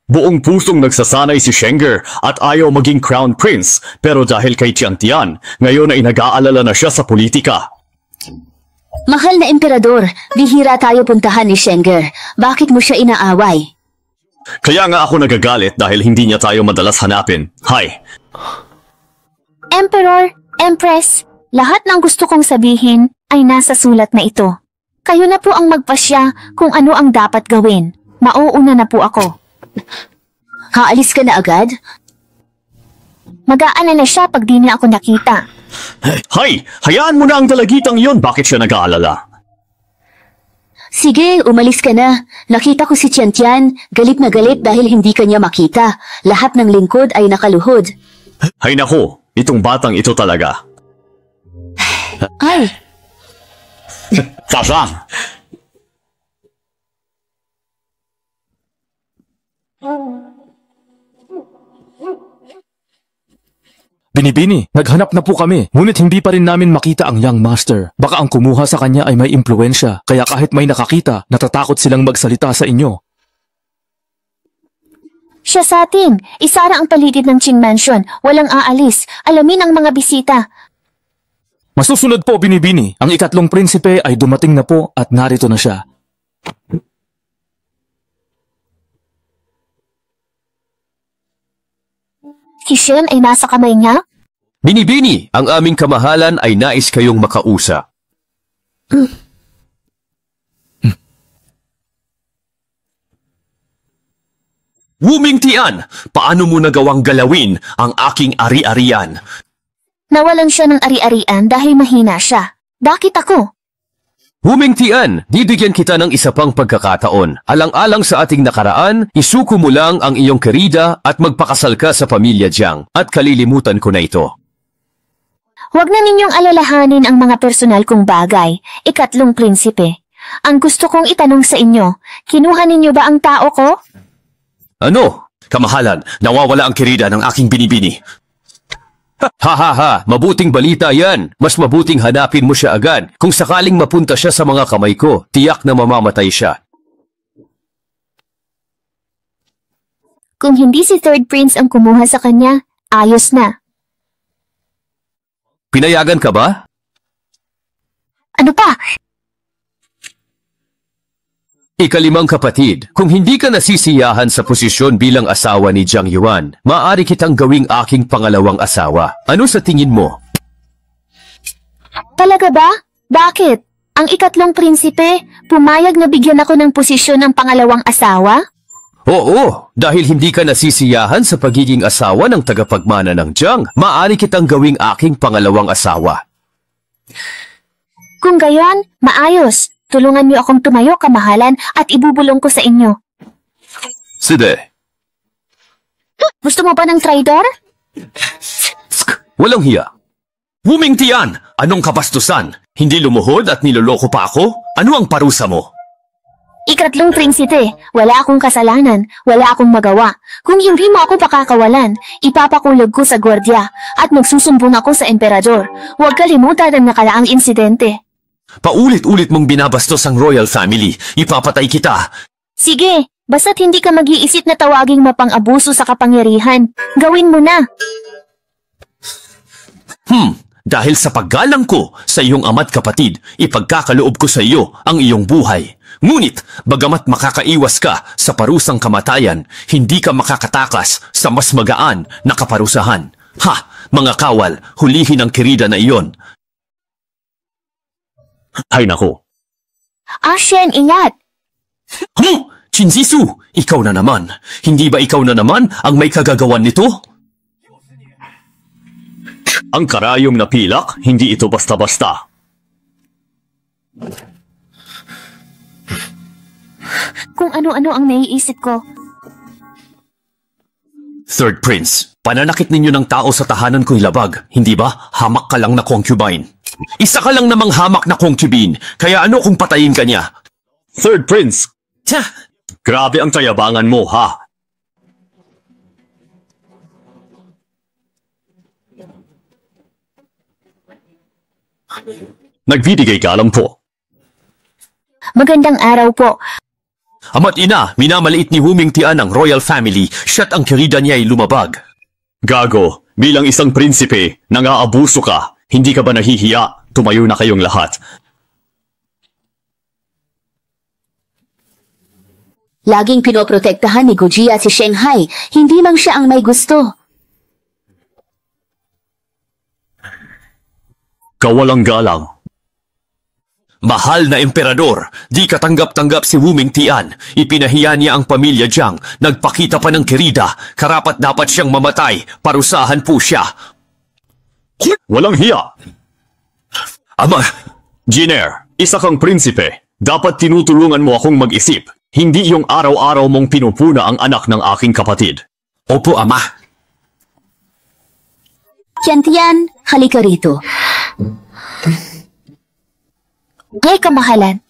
Buong pusong nagsasanay si Shenger at ayaw maging crown prince, pero dahil kay Tiantian, ngayon ay nag-aalala na siya sa politika. Mahal na emperador, bihira tayo puntahan ni Shenger. Bakit mo siya inaaway? Kaya nga ako nagagalit dahil hindi niya tayo madalas hanapin. Hi! Emperor, Empress, lahat ng gusto kong sabihin ay nasa sulat na ito. Kayo na po ang magpasya kung ano ang dapat gawin. Mauuna na po ako. Haalis ka na agad? Mag-aalala siya pag di niya ako nakita. Hay! Hayaan mo na ang dalagitang yon. Bakit siya nag-aalala? Sige, umalis ka na. Nakita ko si Tiantian, galit na galit dahil hindi kanya makita. Lahat ng lingkod ay nakaluhod. Hay nako, itong batang ito talaga. Ay! Sasang! Binibini, naghanap na po kami, ngunit hindi pa rin namin makita ang young master. Baka ang kumuha sa kanya ay may impluensya, kaya kahit may nakakita, natatakot silang magsalita sa inyo. Siya sa atin. Isara ang paligid ng Qin Mansion. Walang aalis. Alamin ang mga bisita. Masusunod po, Binibini. Ang ikatlong prinsipe ay dumating na po at narito na siya. Si Shen ay nasa kamay niya? Binibini, ang aming kamahalan ay nais kayong makausap. Wuming Tian, paano mo nagawang galawin ang aking ari-arian? Nawalan siya ng ari-arian dahil mahina siya. Bakit ako? Wuming Tian, bibigyan kita ng isa pang pagkakataon. Alang-alang sa ating nakaraan, isuko mo lang ang iyong kerida at magpakasal ka sa pamilya Jiang at kalilimutan ko na ito. Huwag na ninyong alalahanin ang mga personal kong bagay, ikatlong prinsipe. Ang gusto kong itanong sa inyo, kinuha ninyo ba ang tao ko? Ano? Kamahalan, nawawala ang kerida ng aking binibini. Ha, mabuting balita yan. Mas mabuting hanapin mo siya agad. Kung sakaling mapunta siya sa mga kamay ko, tiyak na mamamatay siya. Kung hindi si Third Prince ang kumuha sa kanya, ayos na. Pinayagan ka ba? Ano pa? Ikalimang kapatid, kung hindi ka nasisiyahan sa posisyon bilang asawa ni Jiang Yuan, maaari kitang gawing aking pangalawang asawa. Ano sa tingin mo? Talaga ba? Bakit? Ang ikatlong prinsipe, pumayag na bigyan ako ng posisyon ng pangalawang asawa? Oo, dahil hindi ka nasisiyahan sa pagiging asawa ng tagapagmana ng Jiang, maaari kitang gawing aking pangalawang asawa. Kung gayon, maayos. Tulungan niyo akong tumayo, kamahalan, at ibubulong ko sa inyo. Sige. Gusto mo ba ng traidor? Walang hiya. Wuming Tian, anong kabastusan? Hindi lumuhod at niloloko pa ako? Ano ang parusa mo? Ikatlong prinsipe, wala akong kasalanan, wala akong magawa. Kung hindi mo ako pakakawalan, ipapakulog ko sa gwardya at magsusumbong ako sa emperador. Huwag kalimutan ang nakaraang insidente. Paulit-ulit mong binabastos ang royal family. Ipapatay kita. Sige, basta't hindi ka mag-iisip na tawaging mapang-abuso sa kapangyarihan. Gawin mo na. Dahil sa paggalang ko sa iyong ama't kapatid, ipagkakaloob ko sa iyo ang iyong buhay. Ngunit, bagamat makakaiwas ka sa parusang kamatayan, hindi ka makakatakas sa mas magaan na kaparusahan. Ha! Mga kawal, hulihin ang kerida na iyon. Ay nako. Shen, ingat! Qin Zhisu, ikaw na naman. Hindi ba ikaw na naman ang may kagagawan nito? Ang karayom na pilak, hindi ito basta-basta. Kung ano-ano ang naiisip ko. Third Prince, pananakit ninyo ng tao sa tahanan ko'y labag. Hindi ba? Hamak ka lang na concubine. Isa ka lang namang hamak na concubine, kaya ano kung patayin ka niya? Third Prince! Grabe ang tayabangan mo, ha? Nagbibigay ka lang po. Magandang araw po. Ama't ina, minamaliit ni Wuming Tian ang royal family, siya't ang kerida niya ay lumabag. Gago, bilang isang prinsipe, nang-aabuso ka. Hindi ka ba nahihiya? Tumayo na kayong lahat. Laging pinoprotektahan ni Gujia si Shanghai, hindi lang siya ang may gusto. Kawalang galang. Mahal na emperador, di katanggap-tanggap si Wuming Tian. Ipinahiya niya ang pamilya Jiang, nagpakita pa ng kerida, karapat dapat siyang mamatay, parusahan po siya. Walang hiya! Ama! Jiner, isa kang prinsipe. Dapat tinutulungan mo akong mag-isip. Hindi yung araw-araw mong pinupuna ang anak ng aking kapatid. Opo, ama. Tian, halika rito. Ay, kamahalan.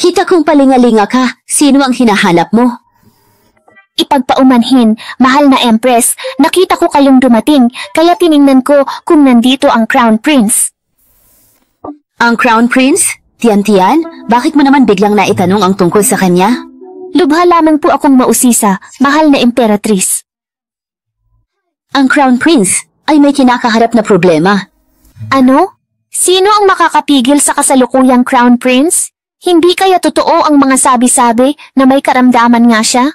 Kita kong palingalinga ka. Sino ang hinahanap mo? Ipagpaumanhin, mahal na Empress, nakita ko kayong dumating, kaya tiningnan ko kung nandito ang Crown Prince. Ang Crown Prince? Tian-Tian, bakit mo naman biglang naitanong ang tungkol sa kanya? Lubha lamang po akong mausisa, mahal na Imperatrice. Ang Crown Prince ay may kinakaharap na problema. Ano? Sino ang makakapigil sa kasalukuyang Crown Prince? Hindi kaya totoo ang mga sabi-sabi na may karamdaman nga siya?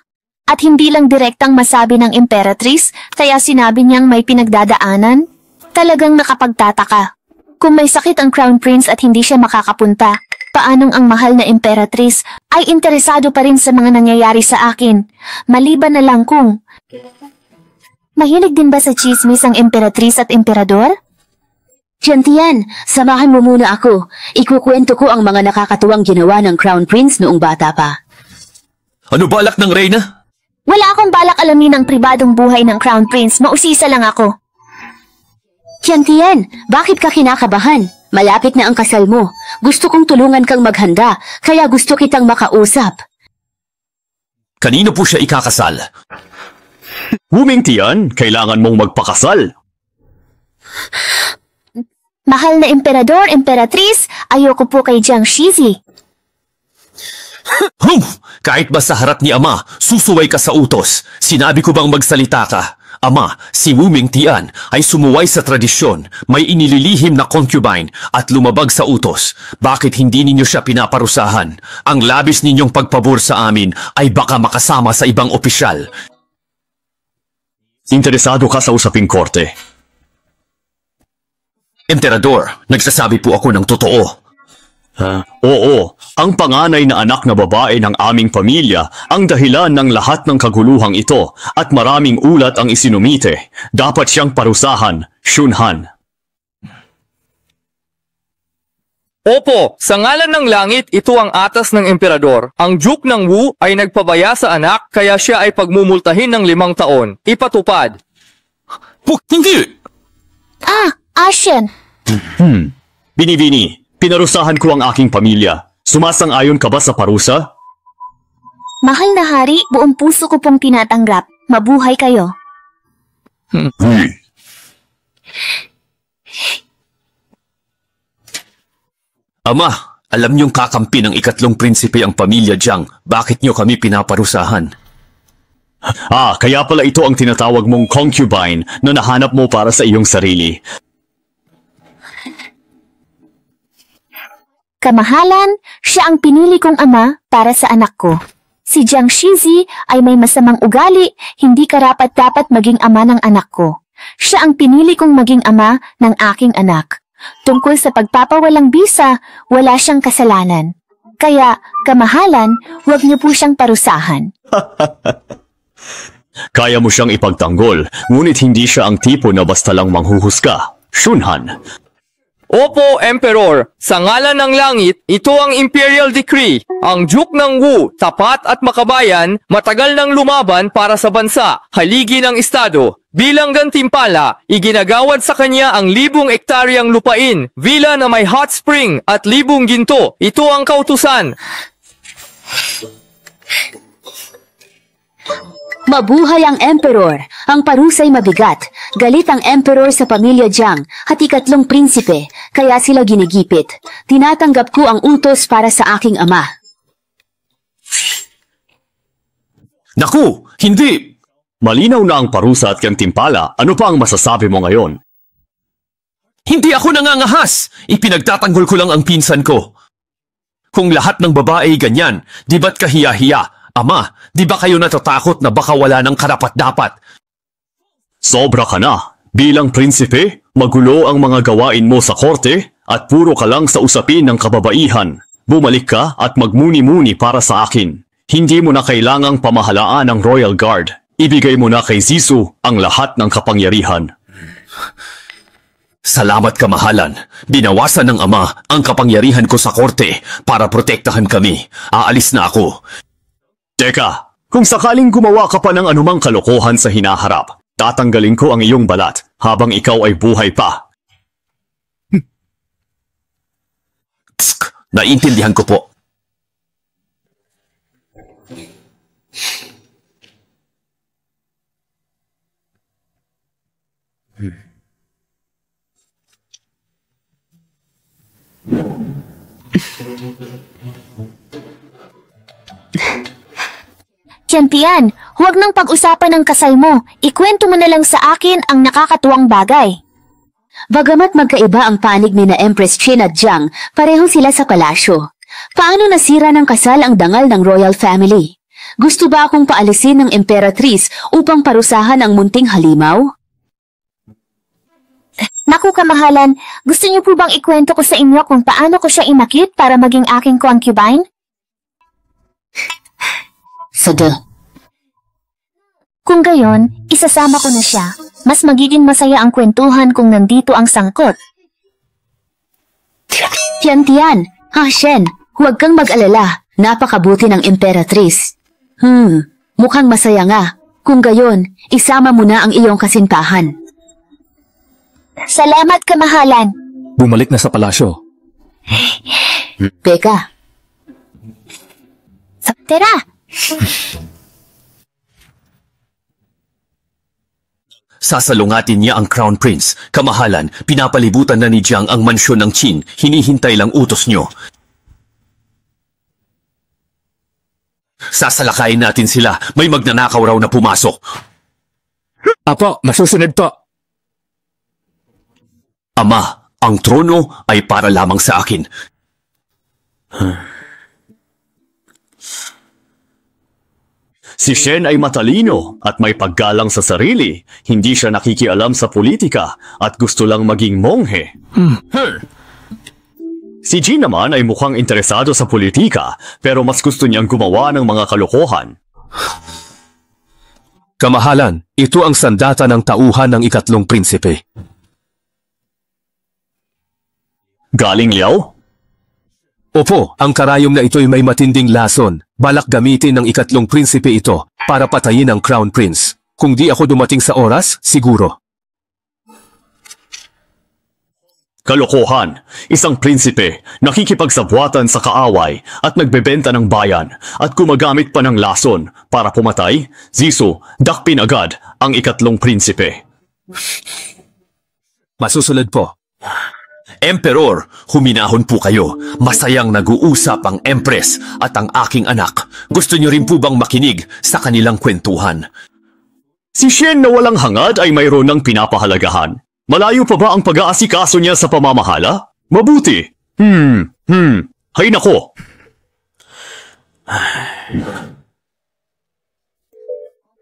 At hindi lang direktang masabi ng Imperatrice, kaya sinabi niyang may pinagdadaanan? Talagang nakapagtataka. Kung may sakit ang Crown Prince at hindi siya makakapunta, paanong ang mahal na Imperatrice ay interesado pa rin sa mga nangyayari sa akin? Maliban na lang kung... Mahilig din ba sa chismis ang Imperatrice at Emperador? Tian-Tian, samahan mo muna ako. Ikukwento ko ang mga nakakatuwang ginawa ng Crown Prince noong bata pa. Ano balak ng Reyna? Wala akong balak alamin ang pribadong buhay ng Crown Prince, mausisa lang ako. Tian-Tian, bakit ka kinakabahan? Malapit na ang kasal mo. Gusto kong tulungan kang maghanda, kaya gusto kitang makausap. Kanino po siya ikakasal? Wuming Tian, kailangan mong magpakasal. Mahal na Emperador, Emperatrice, ayoko po kay Jiang Shizi. Kahit ba sa harap ni Ama, susuway ka sa utos. Sinabi ko bang magsalita ka? Ama, si Wuming Tian ay sumuway sa tradisyon, may inililihim na concubine at lumabag sa utos. Bakit hindi ninyo siya pinaparusahan? Ang labis ninyong pagpabor sa amin ay baka makasama sa ibang opisyal. Interesado ka sa usaping korte? Emperador, nagsasabi po ako ng totoo. Oo, ang panganay na anak na babae ng aming pamilya ang dahilan ng lahat ng kaguluhang ito at maraming ulat ang isinumite. Dapat siyang parusahan, Shunhan. Opo, sa ngalan ng langit, ito ang atas ng Emperador. Ang Duke ng Wu ay nagpabaya sa anak, kaya siya ay pagmumultahin ng 5 taon. Ipatupad. Hindi! Ashen! Binibini, pinarusahan ko ang aking pamilya. Sumasang-ayon ka ba sa parusa? Mahal na hari, buong puso ko pong tinatanggap. Mabuhay kayo. Ama, alam niyong kakampi ng 3 prinsipe ang pamilya Jiang. Bakit niyo kami pinaparusahan? Kaya pala ito ang tinatawag mong concubine na nahanap mo para sa iyong sarili. Kamahalan, siya ang pinili kong ama para sa anak ko. Si Jiang Shizi ay may masamang ugali, hindi karapat-dapat maging ama ng anak ko. Siya ang pinili kong maging ama ng aking anak. Tungkol sa pagpapawalang bisa, wala siyang kasalanan. Kaya, kamahalan, huwag niyo po siyang parusahan. Kaya mo siyang ipagtanggol, ngunit hindi siya ang tipo na basta lang manghuhusga. Shunhan. Opo, Emperor. Sa ngalan ng langit, ito ang Imperial Decree. Ang Duke ng Wu, tapat at makabayan, matagal nang lumaban para sa bansa, haligi ng estado. Bilang gantimpala, iginagawad sa kanya ang 1,000 ektaryang lupain, villa na may hot spring at 1,000 ginto. Ito ang kautusan. Mabuhay ang Emperor! Ang parusa'y mabigat. Galit ang Emperor sa pamilya Jiang at 3 prinsipe, kaya sila ginigipit. Tinatanggap ko ang utos para sa aking ama. Naku! Hindi! Malinaw na ang parusa at gantimpala. Ano pa ang masasabi mo ngayon? Hindi ako nangangahas! Ipinagtatanggol ko lang ang pinsan ko. Kung lahat ng babae ganyan, di ba't kahiya-hiya? Ama, di ba kayo natatakot na baka wala ng karapat-dapat? Sobra ka na. Bilang prinsipe, magulo ang mga gawain mo sa korte at puro ka lang sa usapin ng kababaihan. Bumalik ka at magmuni-muni para sa akin. Hindi mo na kailangang pamahalaan ang Royal Guard. Ibigay mo na kay Zisu ang lahat ng kapangyarihan. Salamat kamahalan. Binawasan ng ama ang kapangyarihan ko sa korte para protektahan kami. Aalis na ako. Teka, kung sakaling gumawa ka pa ng anumang kalokohan sa hinaharap, tatanggalin ko ang iyong balat habang ikaw ay buhay pa. Naiintindihan ko po. Tiyan, huwag nang pag-usapan ng kasal mo. Ikwento mo na lang sa akin ang nakakatuwang bagay. Bagamat magkaiba ang panig ni na Empress Qin at Jiang, pareho sila sa palasyo. Paano nasira ng kasal ang dangal ng royal family? Gusto ba akong paalisin ng Emperatrice upang parusahan ang munting halimaw? Naku kamahalan, gusto niyo po bang ikwento ko sa inyo kung paano ko siya inakit para maging aking concubine? Kung gayon, isasama ko na siya. Mas magiging masaya ang kwentuhan kung nandito ang sangkot. Tiyan, Shen, huwag kang mag-alala. Napakabuti ng Emperatrice. Mukhang masaya nga. Kung gayon, isama mo na ang iyong kasintahan. Salamat kamahalan. Bumalik na sa palasyo. Teka. Tara! Sasalungatin niya ang Crown Prince. Kamahalan, pinapalibutan na ni Jiang ang mansyon ng Qin. Hinihintay lang utos niyo. Sasalakayin natin sila. May magnanakaw raw na pumasok. Apo, masusunod po. Ama, ang trono ay para lamang sa akin. Si Shen ay matalino at may paggalang sa sarili. Hindi siya nakikialam sa politika at gusto lang maging monghe. Si Jin naman ay mukhang interesado sa politika pero mas gusto niyang gumawa ng mga kalokohan. Kamahalan, ito ang sandata ng tauhan ng ikatlong prinsipe. Galing Liao? Opo, ang karayom na ito'y may matinding lason. Balak gamitin ng ikatlong prinsipe ito para patayin ang Crown Prince. Kung di ako dumating sa oras, siguro. Kalokohan, isang prinsipe, nakikipagsabwatan sa kaaway at nagbebenta ng bayan at gumagamit pa ng lason para pumatay, Ziso, dakpin agad ang ikatlong prinsipe. Masusunod po. Emperor, huminahon po kayo. Masayang nag-uusap ang Empress at ang aking anak. Gusto niyo rin po bang makinig sa kanilang kwentuhan? Si Shen na walang hangad ay mayroon ng pinapahalagahan. Malayo pa ba ang pag-aasikaso niya sa pamamahala? Mabuti. Hay nako.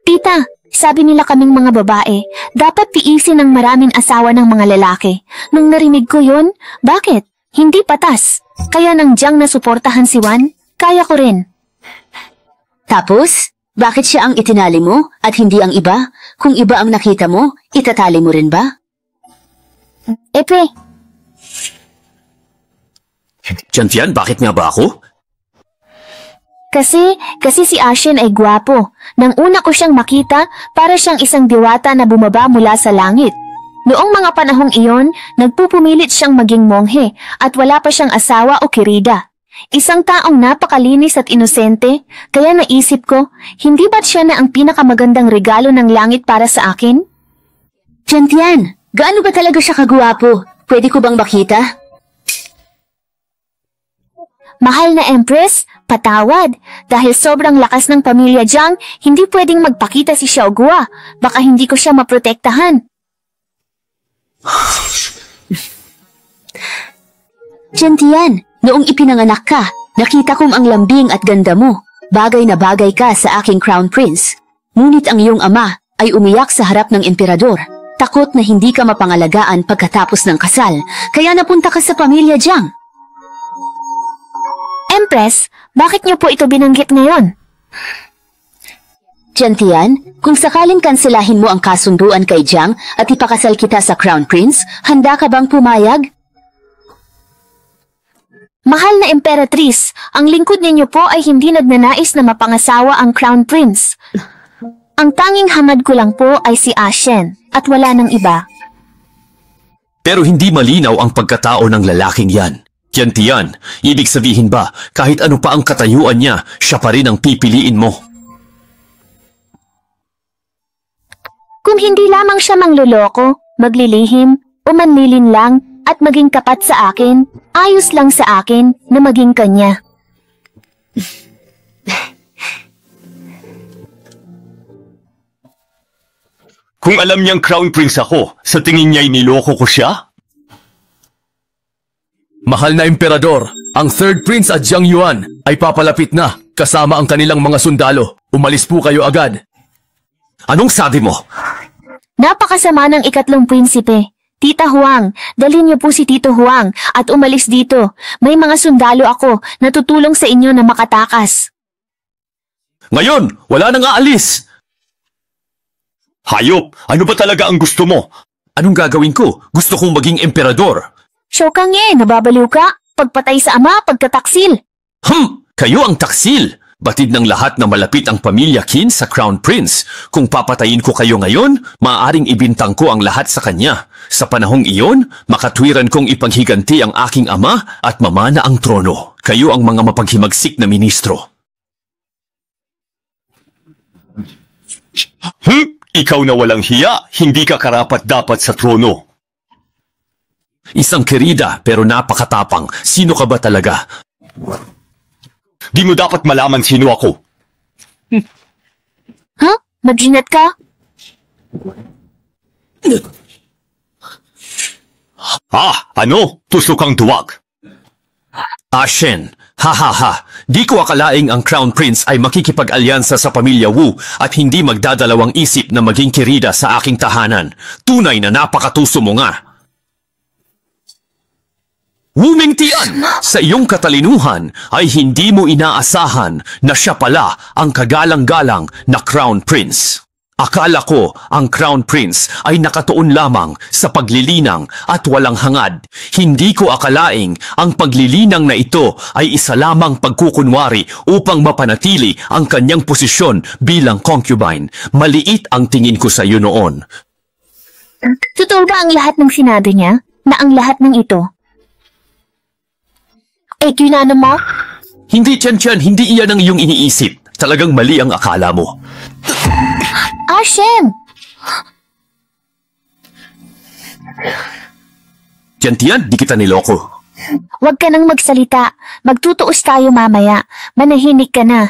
Tita, sabi nila kaming mga babae, dapat tiisin ng maraming asawa ng mga lalaki. Nung narinig ko yun, bakit? Hindi patas. Kaya nang Jiang na suportahan si Wan, kaya ko rin. Tapos, bakit siya ang itinali mo at hindi ang iba? Kung iba ang nakita mo, itatali mo rin ba? Epe. Tiyan, bakit nga ba ako? Kasi si Ashen ay gwapo. Nang una ko siyang makita, para siyang isang diwata na bumaba mula sa langit. Noong mga panahong iyon, nagpupumilit siyang maging monghe at wala pa siyang asawa o kirida. Isang taong napakalinis at inosente, kaya naisip ko, hindi ba't siya na ang pinakamagandang regalo ng langit para sa akin? Tiyan, gaano ba talaga siya kagwapo? Pwede ko bang makita? Mahal na Empress, patawad. Dahil sobrang lakas ng pamilya Jiang, hindi pwedeng magpakita si Xiao Gua. Baka hindi ko siya maprotektahan. Tiyan, noong ipinanganak ka, nakita kong ang lambing at ganda mo. Bagay na bagay ka sa aking Crown Prince. Ngunit ang iyong ama ay umiyak sa harap ng emperador. Takot na hindi ka mapangalagaan pagkatapos ng kasal, kaya napunta ka sa pamilya Jiang. Empress, bakit niyo po ito binanggit ngayon? Tiyan, kung sakaling kanselahin mo ang kasunduan kay Jiang at ipakasal kita sa Crown Prince, handa ka bang pumayag? Mahal na Emperatrice, ang lingkod ninyo po ay hindi nagnanais na mapangasawa ang Crown Prince. Ang tanging hangad ko lang po ay si Ashen at wala nang iba. Pero hindi malinaw ang pagkatao ng lalaking yan. Tiyan, ibig sabihin ba, kahit ano pa ang katayuan niya, siya pa rin ang pipiliin mo? Kung hindi lamang siya mangluloko, maglilihim, o manlilin lang, at maging kapat sa akin. Ayos lang sa akin na maging kanya. Kung alam niyang Crown Prince ako, sa tingin niya'y niloko ko siya? Mahal na Emperador, ang Third Prince at Jiang Yuan ay papalapit na kasama ang kanilang mga sundalo. Umalis po kayo agad. Anong sabi mo? Napakasama ng ikatlong prinsipe. Tita Huang, dalhin niyo po si Tito Huang at umalis dito. May mga sundalo ako na tutulong sa inyo na makatakas. Ngayon, wala nang aalis! Hayop, ano ba talaga ang gusto mo? Anong gagawin ko? Gusto kong maging emperador. Shokang nababaliw ka? Pagpatay sa ama, pagkataksil. Kayo ang taksil. Batid ng lahat na malapit ang pamilya Qin sa Crown Prince. Kung papatayin ko kayo ngayon, maaaring ibintang ko ang lahat sa kanya. Sa panahong iyon, makatwiran kong ipanghiganti ang aking ama at mamana ang trono. Kayo ang mga mapaghimagsik na ministro. Ikaw na walang hiya, hindi ka karapat-dapat sa trono. Isang kerida pero napakatapang. Sino ka ba talaga? Di mo dapat malaman sino ako. Ha? Maginat ka? Ano? Tusok kang duwag. Shen, ha. Di ko akalaing ang Crown Prince ay makikipag-alyansa sa pamilya Wu at hindi magdadalawang isip na maging kirida sa aking tahanan. Tunay na napakatuso mo nga. Wu Mingtian, sa iyong katalinuhan ay hindi mo inaasahan na siya pala ang kagalang-galang na Crown Prince. Akala ko ang Crown Prince ay nakatuon lamang sa paglilinang at walang hangad. Hindi ko akalaing ang paglilinang na ito ay isa lamang pagkukunwari upang mapanatili ang kanyang posisyon bilang concubine. Maliit ang tingin ko sa iyo noon. Totoo ba ang lahat ng sinabi niya? Na ang lahat ng ito? Kinano mo? Hindi, Tian, hindi iyan ang iyong iniisip. Talagang mali ang akala mo. Shen! Tian, di kita niloko. Huwag ka nang magsalita. Magtutuos tayo mamaya. Manahimik ka na.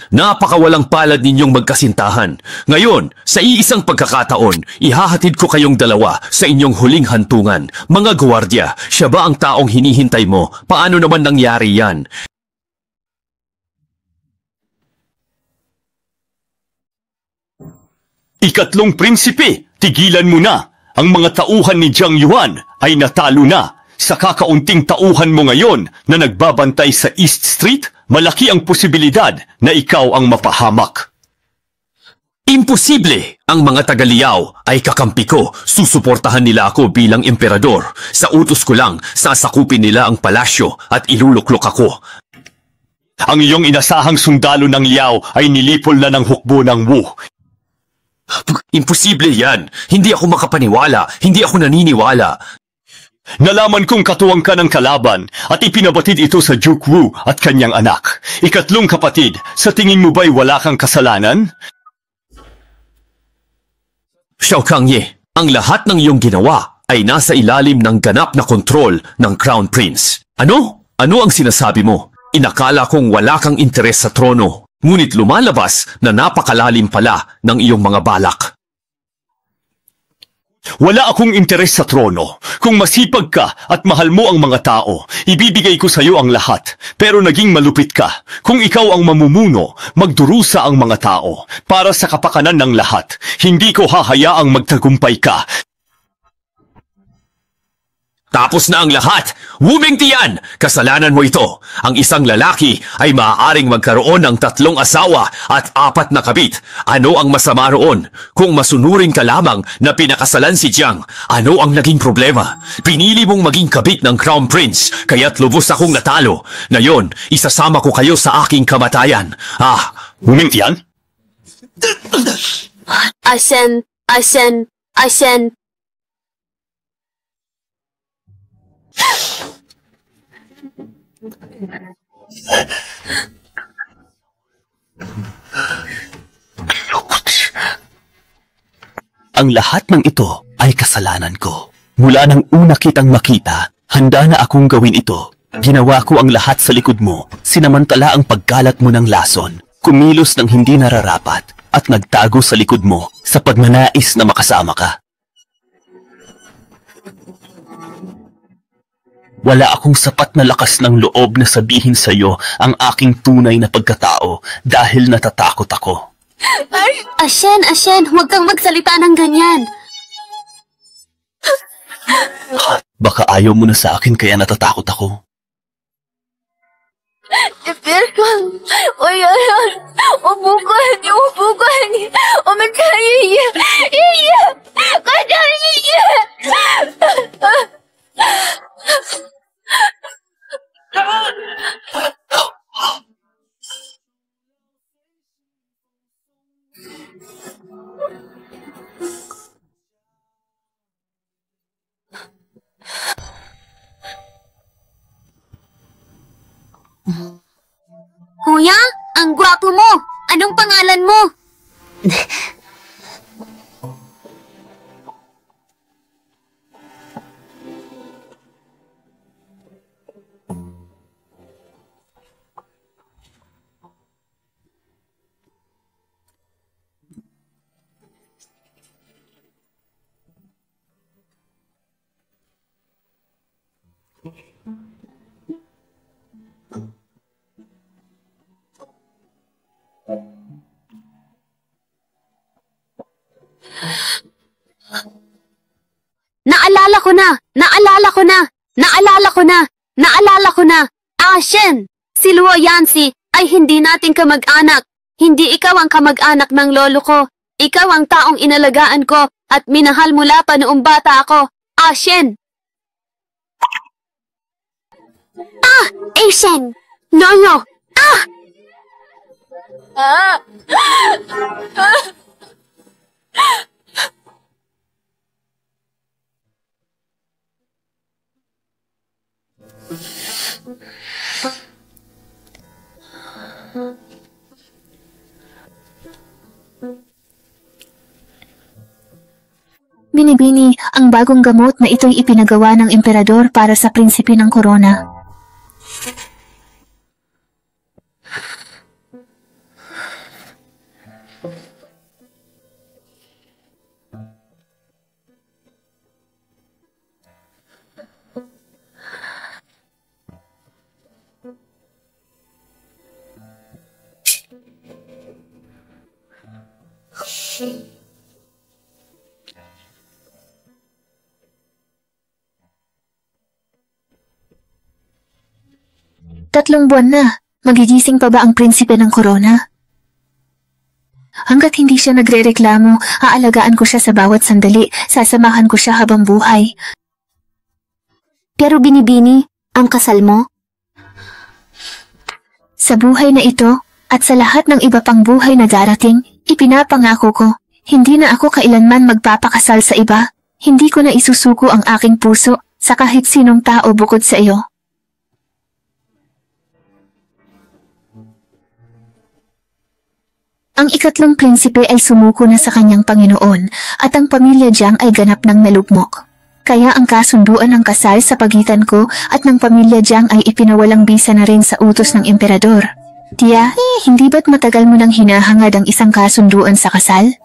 Napakawalang palad ninyong magkasintahan. Ngayon, sa iisang pagkakataon, ihahatid ko kayong dalawa sa inyong huling hantungan. Mga gwardiya, siya ba ang taong hinihintay mo? Paano naman nangyari yan? Ikatlong prinsipe, tigilan mo na. Ang mga tauhan ni Jiang Yuan ay natalo na. Sa kakaunting tauhan mo ngayon na nagbabantay sa East Street, malaki ang posibilidad na ikaw ang mapahamak. Imposible! Ang mga taga-Liao ay kakampi ko. Susuportahan nila ako bilang emperador. Sa utos ko lang, sasakupin nila ang palasyo at iluluklok ako. Ang iyong inasahang sundalo ng Liao ay nilipol na ng hukbo ng Wu. Imposible yan. Hindi ako makapaniwala. Hindi ako naniniwala. Nalaman kong katuwang ka ng kalaban at ipinabatid ito sa Duke Wu at kanyang anak. Ikatlong kapatid, sa tingin mo ba'y wala kang kasalanan? Shokang, ang lahat ng iyong ginawa ay nasa ilalim ng ganap na kontrol ng Crown Prince. Ano? Ano ang sinasabi mo? Inakala kong wala kang interes sa trono. Ngunit lumalabas na napakalalim pala ng iyong mga balak. Wala akong interes sa trono. Kung masipag ka at mahal mo ang mga tao, ibibigay ko sa iyo ang lahat. Pero naging malupit ka. Kung ikaw ang mamumuno, magdurusa ang mga tao. Para sa kapakanan ng lahat, hindi ko hahayaang magtagumpay ka. Tapos na ang lahat! Wu Mingtian! Kasalanan mo ito! Ang isang lalaki ay maaaring magkaroon ng 3 asawa at 4 na kabit. Ano ang masama roon? Kung masunurin ka lamang na pinakasalan si Jiang, ano ang naging problema? Pinili mong maging kabit ng Crown Prince, kaya't lubos akong natalo. Ngayon, isasama ko kayo sa aking kamatayan. Wu Mingtian? I send... Ang lahat ng ito ay kasalanan ko. Mula nang una kitang makita, handa na akong gawin ito. Ginawa ko ang lahat sa likod mo, sinamantala ang pagkalat mo ng lason, kumilos ng hindi nararapat, at nagtago sa likod mo sa pagnanais na makasama ka. Wala akong sapat na lakas ng loob na sabihin sa iyo ang aking tunay na pagkatao dahil natatakot ako. Ashen, huwag kang magsalita ng ganyan. Baka ayaw mo na sa akin kaya natatakot ako. Kuya, ang gwapo mo! Anong pangalan mo? Naalala ko na! Ashen! Si Luo Yancy ay hindi natin kamag-anak. Hindi ikaw ang kamag-anak ng lolo ko. Ikaw ang taong inalagaan ko at minahal mula pa noong bata ako. Ashen! Ashen! Lolo! Binibini, ang bagong gamot na ito'y ipinagawa ng emperador para sa prinsipe ng korona. Tatlong buwan na. Magigising pa ba ang prinsipe ng korona? Hanggat hindi siya nagrereklamo, aalagaan ko siya sa bawat sandali, sasamahan ko siya habang buhay. Pero Binibini, ang kasal mo? Sa buhay na ito, at sa lahat ng iba pang buhay na darating, ipinapangako ko, hindi na ako kailanman magpapakasal sa iba. Hindi ko na isusuko ang aking puso sa kahit sinong tao bukod sa iyo. Ang ikatlong prinsipe ay sumuko na sa kanyang Panginoon at ang pamilya Jiang ay ganap ng nalugmok. Kaya ang kasunduan ng kasal sa pagitan ko at ng pamilya Jiang ay ipinawalang bisa na rin sa utos ng emperador. Tia, hindi ba't matagal mo nang hinahangad ang isang kasunduan sa kasal?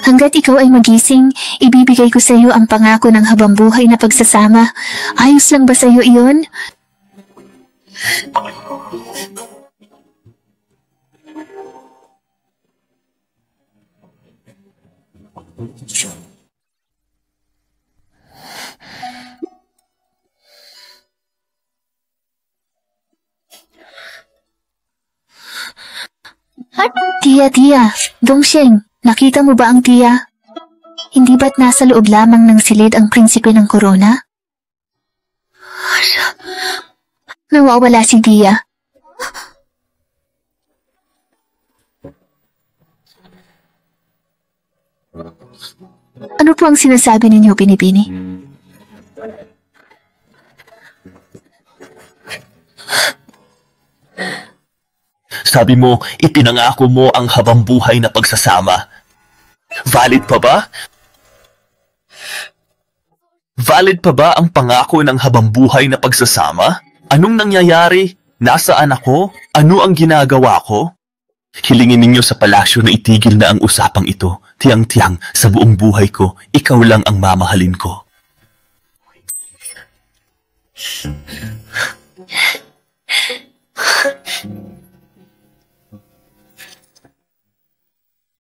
Hanggat ikaw ay magising, ibibigay ko sa iyo ang pangako ng habambuhay na pagsasama. Ayos lang ba sa iyo iyon? Tia, Dongsheng, nakita mo ba ang tiya? Hindi ba't nasa loob lamang ng silid ang prinsipe ng korona? Nawawala si Tia. Ano po ang sinasabi ninyo, Binibini? Sabi mo, ipinangako mo ang habambuhay na pagsasama. Valid pa ba? Valid pa ba ang pangako ng habambuhay na pagsasama? Anong nangyayari? Nasaan ako? Ano ang ginagawa ko? Hilingin ninyo sa palasyo na itigil na ang usapang ito. Tiyang-tiyang, sa buong buhay ko, ikaw lang ang mamahalin ko.